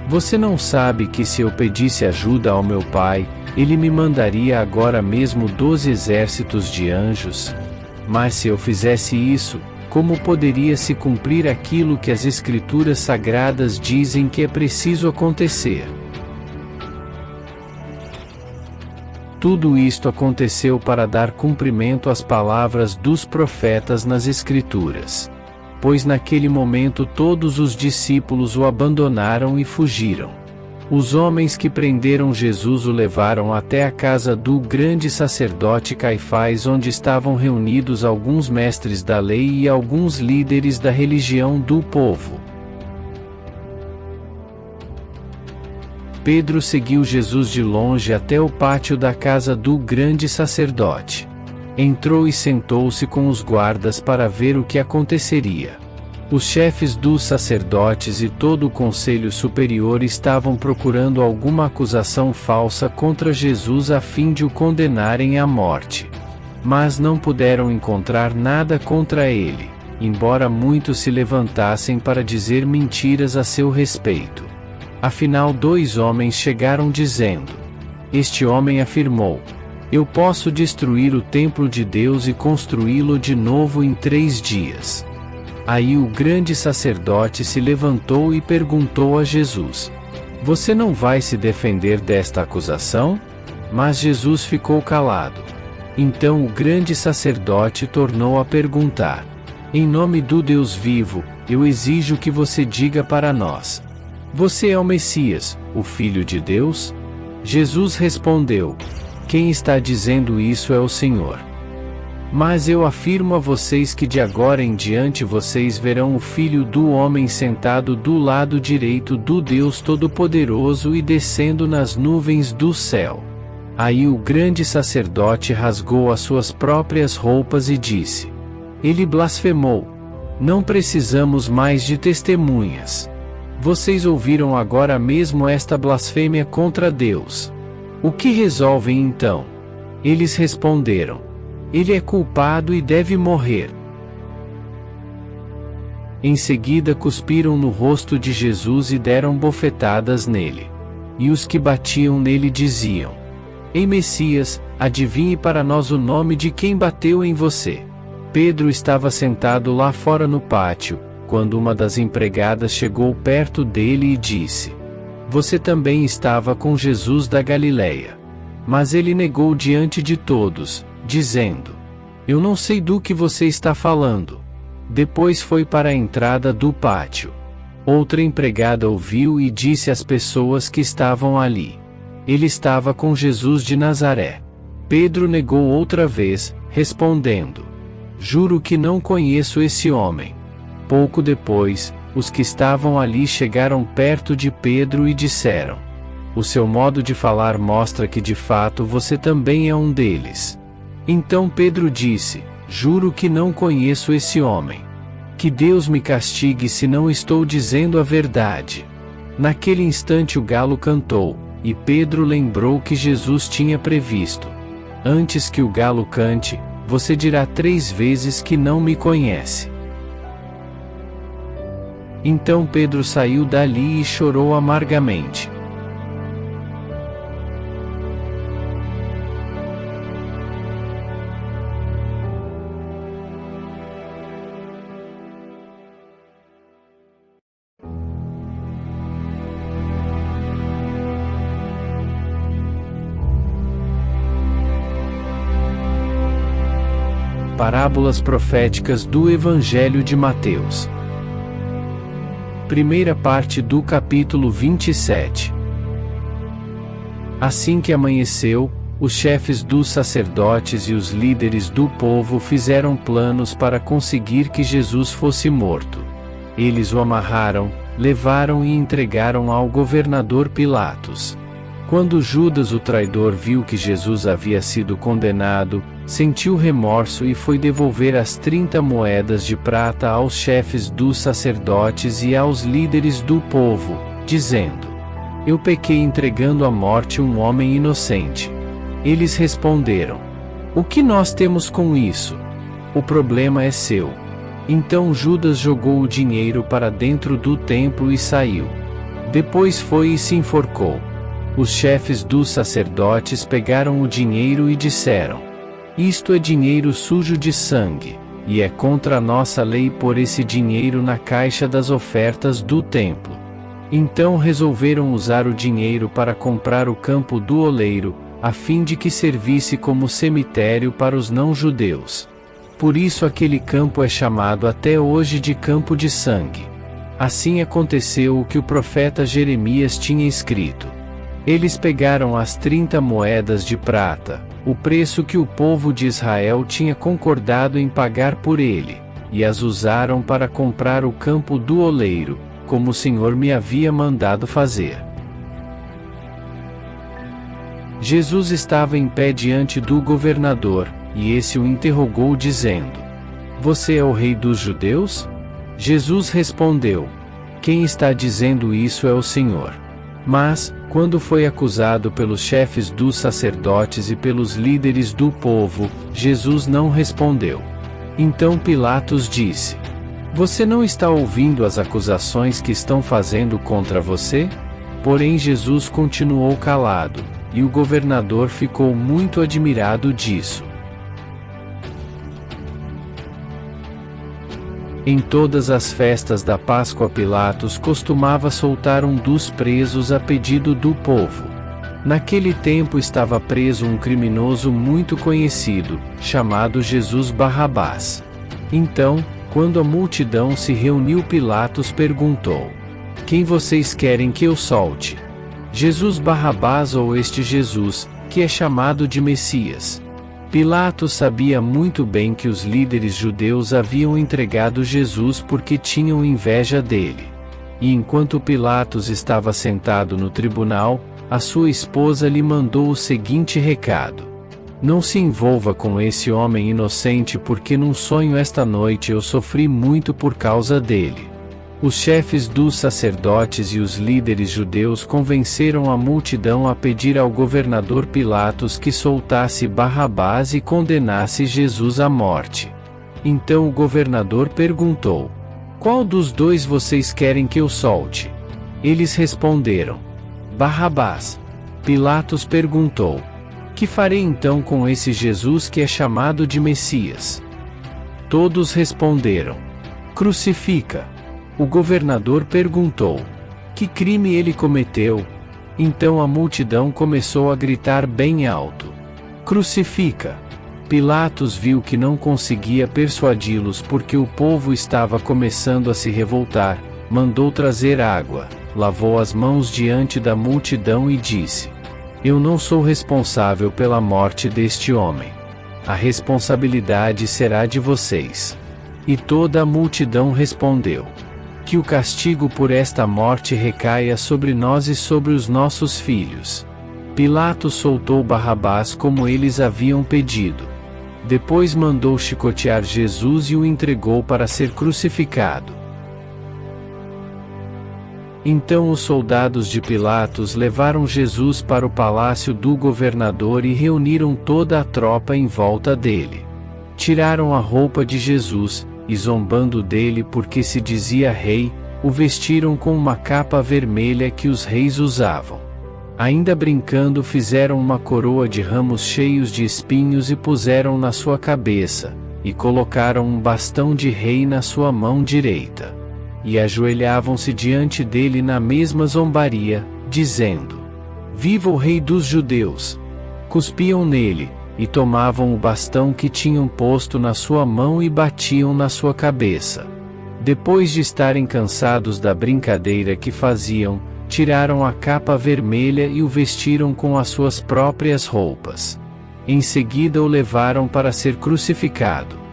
Você não sabe que se eu pedisse ajuda ao meu Pai, ele me mandaria agora mesmo 12 exércitos de anjos? Mas se eu fizesse isso, como poderia se cumprir aquilo que as Escrituras Sagradas dizem que é preciso acontecer? Tudo isto aconteceu para dar cumprimento às palavras dos profetas nas Escrituras. Pois naquele momento todos os discípulos o abandonaram e fugiram. Os homens que prenderam Jesus o levaram até a casa do grande sacerdote Caifás, onde estavam reunidos alguns mestres da lei e alguns líderes da religião do povo. Pedro seguiu Jesus de longe até o pátio da casa do grande sacerdote. Entrou e sentou-se com os guardas para ver o que aconteceria. Os chefes dos sacerdotes e todo o conselho superior estavam procurando alguma acusação falsa contra Jesus a fim de o condenarem à morte. Mas não puderam encontrar nada contra ele, embora muitos se levantassem para dizer mentiras a seu respeito. Afinal, 2 homens chegaram dizendo: Este homem afirmou: Eu posso destruir o templo de Deus e construí-lo de novo em 3 dias. Aí o grande sacerdote se levantou e perguntou a Jesus: Você não vai se defender desta acusação? Mas Jesus ficou calado. Então o grande sacerdote tornou a perguntar: Em nome do Deus vivo, eu exijo que você diga para nós: você é o Messias, o Filho de Deus? Jesus respondeu: quem está dizendo isso é o Senhor. Mas eu afirmo a vocês que de agora em diante vocês verão o Filho do Homem sentado do lado direito do Deus Todo-Poderoso e descendo nas nuvens do céu. Aí o grande sacerdote rasgou as suas próprias roupas e disse: ele blasfemou. Não precisamos mais de testemunhas. Vocês ouviram agora mesmo esta blasfêmia contra Deus. O que resolvem então? Eles responderam: ele é culpado e deve morrer. Em seguida cuspiram no rosto de Jesus e deram bofetadas nele. E os que batiam nele diziam: ei Messias, adivinhe para nós o nome de quem bateu em você. Pedro estava sentado lá fora no pátio, quando uma das empregadas chegou perto dele e disse: você também estava com Jesus da Galileia. Mas ele negou diante de todos, dizendo: eu não sei do que você está falando. Depois foi para a entrada do pátio. Outra empregada ouviu e disse às pessoas que estavam ali: ele estava com Jesus de Nazaré. Pedro negou outra vez, respondendo: juro que não conheço esse homem. Pouco depois, os que estavam ali chegaram perto de Pedro e disseram: o seu modo de falar mostra que de fato você também é um deles. Então Pedro disse: juro que não conheço esse homem. Que Deus me castigue se não estou dizendo a verdade. Naquele instante o galo cantou, e Pedro lembrou que Jesus tinha previsto: antes que o galo cante, você dirá 3 vezes que não me conhece. Então Pedro saiu dali e chorou amargamente. Parábolas proféticas do Evangelho de Mateus. Primeira parte do capítulo 27. Assim que amanheceu, os chefes dos sacerdotes e os líderes do povo fizeram planos para conseguir que Jesus fosse morto. Eles o amarraram, levaram e entregaram ao governador Pilatos. Quando Judas o traidor viu que Jesus havia sido condenado, sentiu remorso e foi devolver as 30 moedas de prata aos chefes dos sacerdotes e aos líderes do povo, dizendo: eu pequei entregando à morte um homem inocente. Eles responderam: o que nós temos com isso? O problema é seu. Então Judas jogou o dinheiro para dentro do templo e saiu. Depois foi e se enforcou. Os chefes dos sacerdotes pegaram o dinheiro e disseram: isto é dinheiro sujo de sangue, e é contra a nossa lei pôr esse dinheiro na caixa das ofertas do templo. Então resolveram usar o dinheiro para comprar o campo do oleiro, a fim de que servisse como cemitério para os não-judeus. Por isso aquele campo é chamado até hoje de Campo de Sangue. Assim aconteceu o que o profeta Jeremias tinha escrito. Eles pegaram as 30 moedas de prata, o preço que o povo de Israel tinha concordado em pagar por ele, e as usaram para comprar o campo do oleiro, como o Senhor me havia mandado fazer. Jesus estava em pé diante do governador, e esse o interrogou dizendo: você é o rei dos judeus? Jesus respondeu: quem está dizendo isso é o Senhor. Mas, quando foi acusado pelos chefes dos sacerdotes e pelos líderes do povo, Jesus não respondeu. Então Pilatos disse: você não está ouvindo as acusações que estão fazendo contra você? Porém Jesus continuou calado, e o governador ficou muito admirado disso. Em todas as festas da Páscoa Pilatos costumava soltar um dos presos a pedido do povo. Naquele tempo estava preso um criminoso muito conhecido, chamado Jesus Barrabás. Então, Quando a multidão se reuniu, Pilatos perguntou: quem vocês querem que eu solte? Jesus Barrabás ou este Jesus, que é chamado de Messias? Pilatos sabia muito bem que os líderes judeus haviam entregado Jesus porque tinham inveja dele. E enquanto Pilatos estava sentado no tribunal, a sua esposa lhe mandou o seguinte recado: não se envolva com esse homem inocente, porque num sonho esta noite eu sofri muito por causa dele. Os chefes dos sacerdotes e os líderes judeus convenceram a multidão a pedir ao governador Pilatos que soltasse Barrabás e condenasse Jesus à morte. Então o governador perguntou: qual dos dois vocês querem que eu solte? Eles responderam: Barrabás. Pilatos perguntou: que farei então com esse Jesus que é chamado de Messias? Todos responderam: crucifica. O governador perguntou: que crime ele cometeu? Então a multidão começou a gritar bem alto: crucifica. Pilatos viu que não conseguia persuadi-los porque o povo estava começando a se revoltar, mandou trazer água, lavou as mãos diante da multidão e disse: eu não sou responsável pela morte deste homem. A responsabilidade será de vocês. E toda a multidão respondeu: que o castigo por esta morte recaia sobre nós e sobre os nossos filhos. Pilatos soltou Barrabás como eles haviam pedido. Depois mandou chicotear Jesus e o entregou para ser crucificado. Então os soldados de Pilatos levaram Jesus para o palácio do governador e reuniram toda a tropa em volta dele. Tiraram a roupa de Jesus, e zombando dele porque se dizia rei, o vestiram com uma capa vermelha que os reis usavam. Ainda brincando, fizeram uma coroa de ramos cheios de espinhos e puseram na sua cabeça, e colocaram um bastão de rei na sua mão direita. E ajoelhavam-se diante dele na mesma zombaria, dizendo: viva o rei dos judeus! Cuspiam nele, e tomavam o bastão que tinham posto na sua mão e batiam na sua cabeça. Depois de estarem cansados da brincadeira que faziam, tiraram a capa vermelha e o vestiram com as suas próprias roupas. Em seguida o levaram para ser crucificado.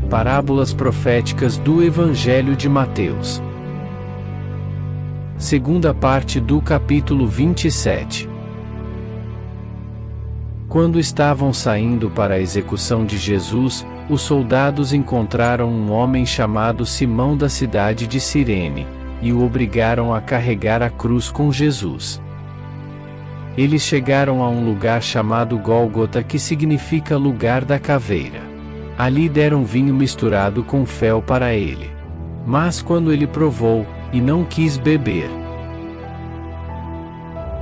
Parábolas proféticas do Evangelho de Mateus. Segunda parte do capítulo 27. Quando estavam saindo para a execução de Jesus, os soldados encontraram um homem chamado Simão da cidade de Cirene, e o obrigaram a carregar a cruz com Jesus. Eles chegaram a um lugar chamado Gólgota, que significa lugar da caveira. Ali deram vinho misturado com fel para ele. Mas quando ele provou, e não quis beber.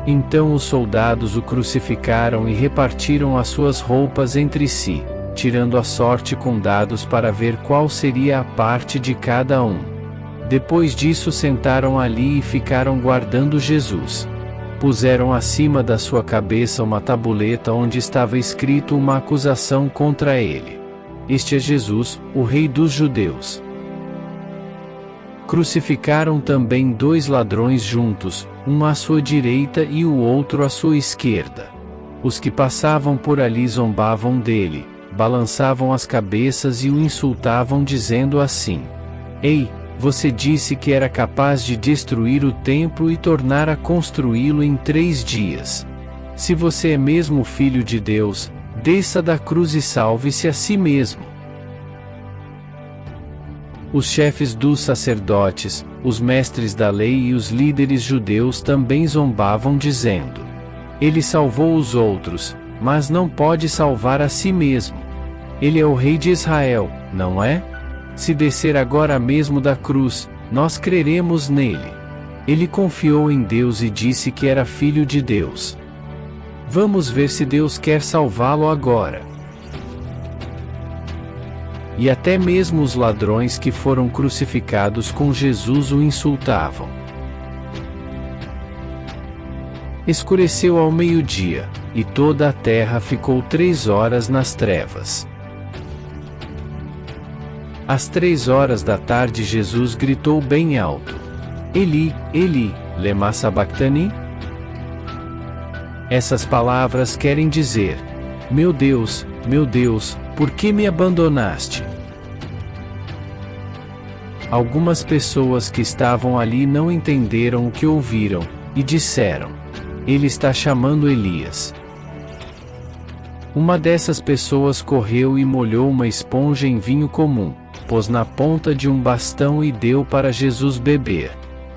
Então os soldados o crucificaram e repartiram as suas roupas entre si, tirando a sorte com dados para ver qual seria a parte de cada um. Depois disso sentaram ali e ficaram guardando Jesus. Puseram acima da sua cabeça uma tabuleta onde estava escrito uma acusação contra ele: este é Jesus, o rei dos judeus. Crucificaram também 2 ladrões juntos, um à sua direita e o outro à sua esquerda. Os que passavam por ali zombavam dele, balançavam as cabeças e o insultavam dizendo assim: ei, você disse que era capaz de destruir o templo e tornar a construí-lo em 3 dias. Se você é mesmo filho de Deus, desça da cruz e salve-se a si mesmo. Os chefes dos sacerdotes, os mestres da lei e os líderes judeus também zombavam dizendo: ele salvou os outros, mas não pode salvar a si mesmo. Ele é o rei de Israel, não é? Se descer agora mesmo da cruz, nós creremos nele. Ele confiou em Deus e disse que era filho de Deus. Vamos ver se Deus quer salvá-lo agora. E até mesmo os ladrões que foram crucificados com Jesus o insultavam. Escureceu ao meio-dia, e toda a terra ficou 3 horas nas trevas. Às 3 horas da tarde Jesus gritou bem alto: Eli, Eli, lema sabachthani? Essas palavras querem dizer: meu Deus, por que me abandonaste? Algumas pessoas que estavam ali não entenderam o que ouviram, e disseram: ele está chamando Elias. Uma dessas pessoas correu e molhou uma esponja em vinho comum, pôs na ponta de um bastão e deu para Jesus beber.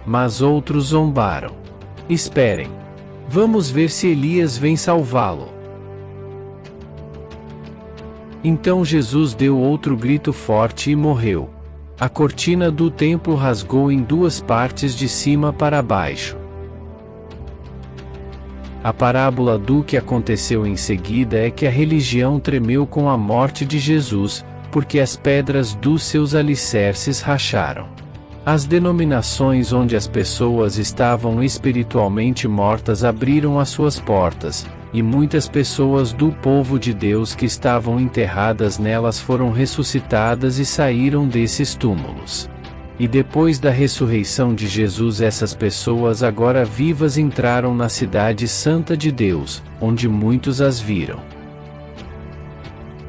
Mas outros zombaram. Esperem. Vamos ver se Elias vem salvá-lo. Então Jesus deu outro grito forte e morreu. A cortina do templo rasgou em 2 partes de cima para baixo. A parábola do que aconteceu em seguida é que a religião tremeu com a morte de Jesus, porque as pedras dos seus alicerces racharam. As denominações onde as pessoas estavam espiritualmente mortas abriram as suas portas, e muitas pessoas do povo de Deus que estavam enterradas nelas foram ressuscitadas e saíram desses túmulos. E depois da ressurreição de Jesus, essas pessoas agora vivas entraram na cidade santa de Deus, onde muitos as viram.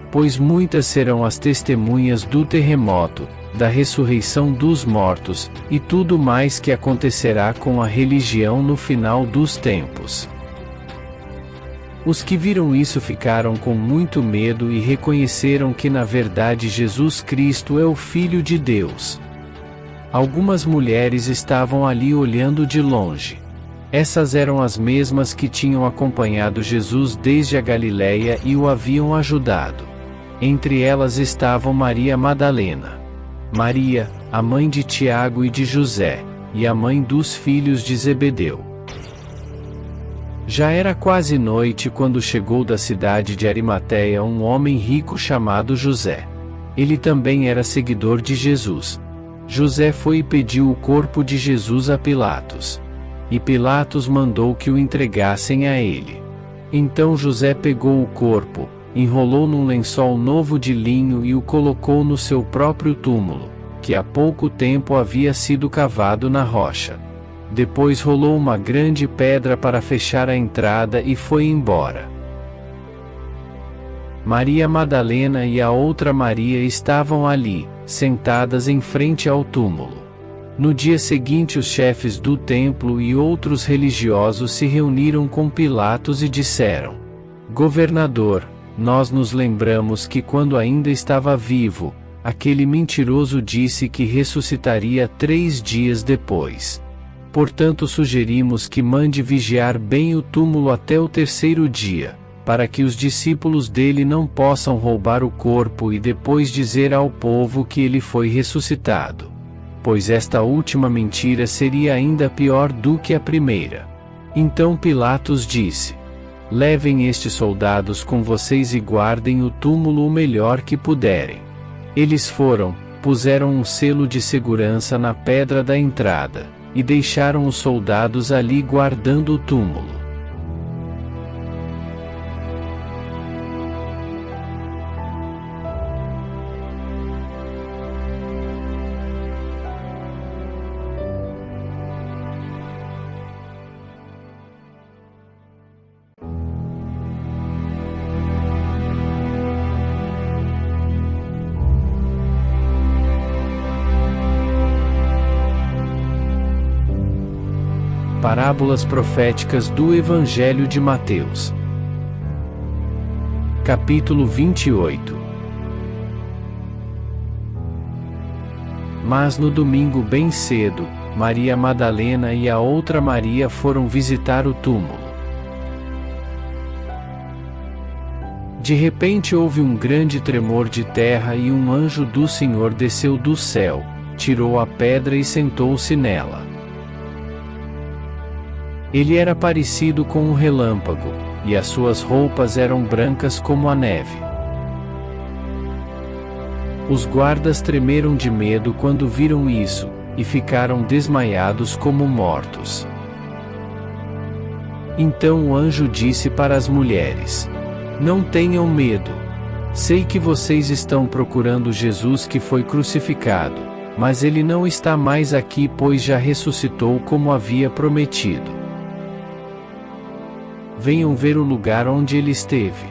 Pois muitas serão as testemunhas do terremoto, da ressurreição dos mortos, e tudo mais que acontecerá com a religião no final dos tempos. Os que viram isso ficaram com muito medo e reconheceram que na verdade Jesus Cristo é o Filho de Deus. Algumas mulheres estavam ali olhando de longe. Essas eram as mesmas que tinham acompanhado Jesus desde a Galileia e o haviam ajudado. Entre elas estavam Maria Madalena, Maria, a mãe de Tiago e de José, e a mãe dos filhos de Zebedeu. Já era quase noite quando chegou da cidade de Arimateia um homem rico chamado José. Ele também era seguidor de Jesus. José foi e pediu o corpo de Jesus a Pilatos. E Pilatos mandou que o entregassem a ele. Então José pegou o corpo, enrolou num lençol novo de linho e o colocou no seu próprio túmulo, que há pouco tempo havia sido cavado na rocha. Depois rolou uma grande pedra para fechar a entrada e foi embora. Maria Madalena e a outra Maria estavam ali, sentadas em frente ao túmulo. No dia seguinte, os chefes do templo e outros religiosos se reuniram com Pilatos e disseram: Governador, nós nos lembramos que quando ainda estava vivo, aquele mentiroso disse que ressuscitaria 3 dias depois. Portanto, sugerimos que mande vigiar bem o túmulo até o 3º dia, para que os discípulos dele não possam roubar o corpo e depois dizer ao povo que ele foi ressuscitado. Pois esta última mentira seria ainda pior do que a primeira. Então Pilatos disse: levem estes soldados com vocês e guardem o túmulo o melhor que puderem. Eles foram, puseram um selo de segurança na pedra da entrada, e deixaram os soldados ali guardando o túmulo. Parábolas proféticas do Evangelho de Mateus. Capítulo 28. Mas no domingo bem cedo, Maria Madalena e a outra Maria foram visitar o túmulo. De repente houve um grande tremor de terra e um anjo do Senhor desceu do céu, tirou a pedra e sentou-se nela. Ele era parecido com um relâmpago, e as suas roupas eram brancas como a neve. Os guardas tremeram de medo quando viram isso, e ficaram desmaiados como mortos. Então o anjo disse para as mulheres: Não tenham medo. Sei que vocês estão procurando Jesus que foi crucificado, mas ele não está mais aqui, pois já ressuscitou como havia prometido. Venham ver o lugar onde ele esteve.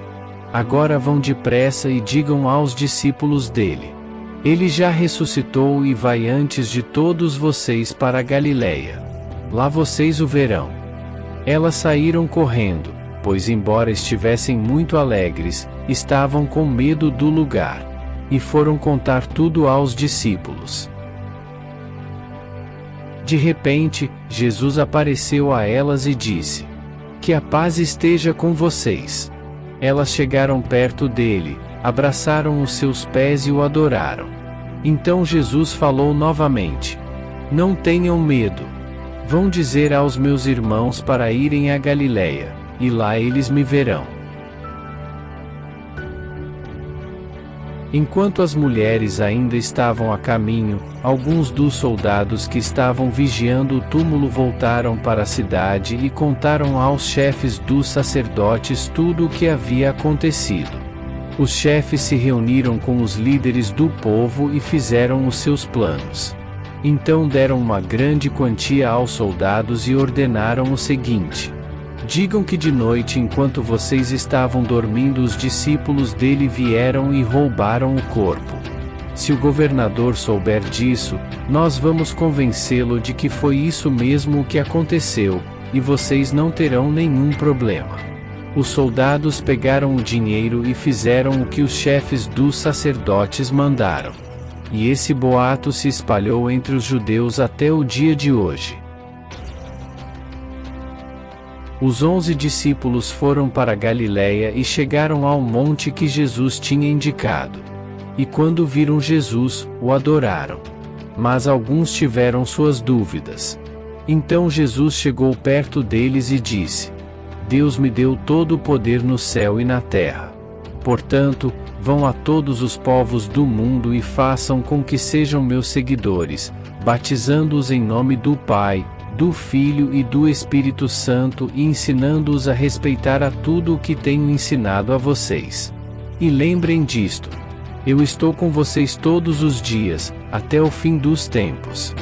Agora vão depressa e digam aos discípulos dele: Ele já ressuscitou e vai antes de todos vocês para a Galiléia. Lá vocês o verão. Elas saíram correndo, pois embora estivessem muito alegres, estavam com medo do lugar. E foram contar tudo aos discípulos. De repente, Jesus apareceu a elas e disse: Que a paz esteja com vocês. Elas chegaram perto dele, abraçaram os seus pés e o adoraram. Então Jesus falou novamente: Não tenham medo. Vão dizer aos meus irmãos para irem à Galiléia, e lá eles me verão. Enquanto as mulheres ainda estavam a caminho, alguns dos soldados que estavam vigiando o túmulo voltaram para a cidade e contaram aos chefes dos sacerdotes tudo o que havia acontecido. Os chefes se reuniram com os líderes do povo e fizeram os seus planos. Então deram uma grande quantia aos soldados e ordenaram o seguinte: Digam que de noite, enquanto vocês estavam dormindo, os discípulos dele vieram e roubaram o corpo. Se o governador souber disso, nós vamos convencê-lo de que foi isso mesmo o que aconteceu, e vocês não terão nenhum problema. Os soldados pegaram o dinheiro e fizeram o que os chefes dos sacerdotes mandaram. E esse boato se espalhou entre os judeus até o dia de hoje. Os 11 discípulos foram para Galiléia e chegaram ao monte que Jesus tinha indicado. E quando viram Jesus, o adoraram. Mas alguns tiveram suas dúvidas. Então Jesus chegou perto deles e disse: Deus me deu todo o poder no céu e na terra. Portanto, vão a todos os povos do mundo e façam com que sejam meus seguidores, batizando-os em nome do Pai, do Filho e do Espírito Santo e ensinando-os a respeitar a tudo o que tenho ensinado a vocês. E lembrem disto: eu estou com vocês todos os dias, até o fim dos tempos.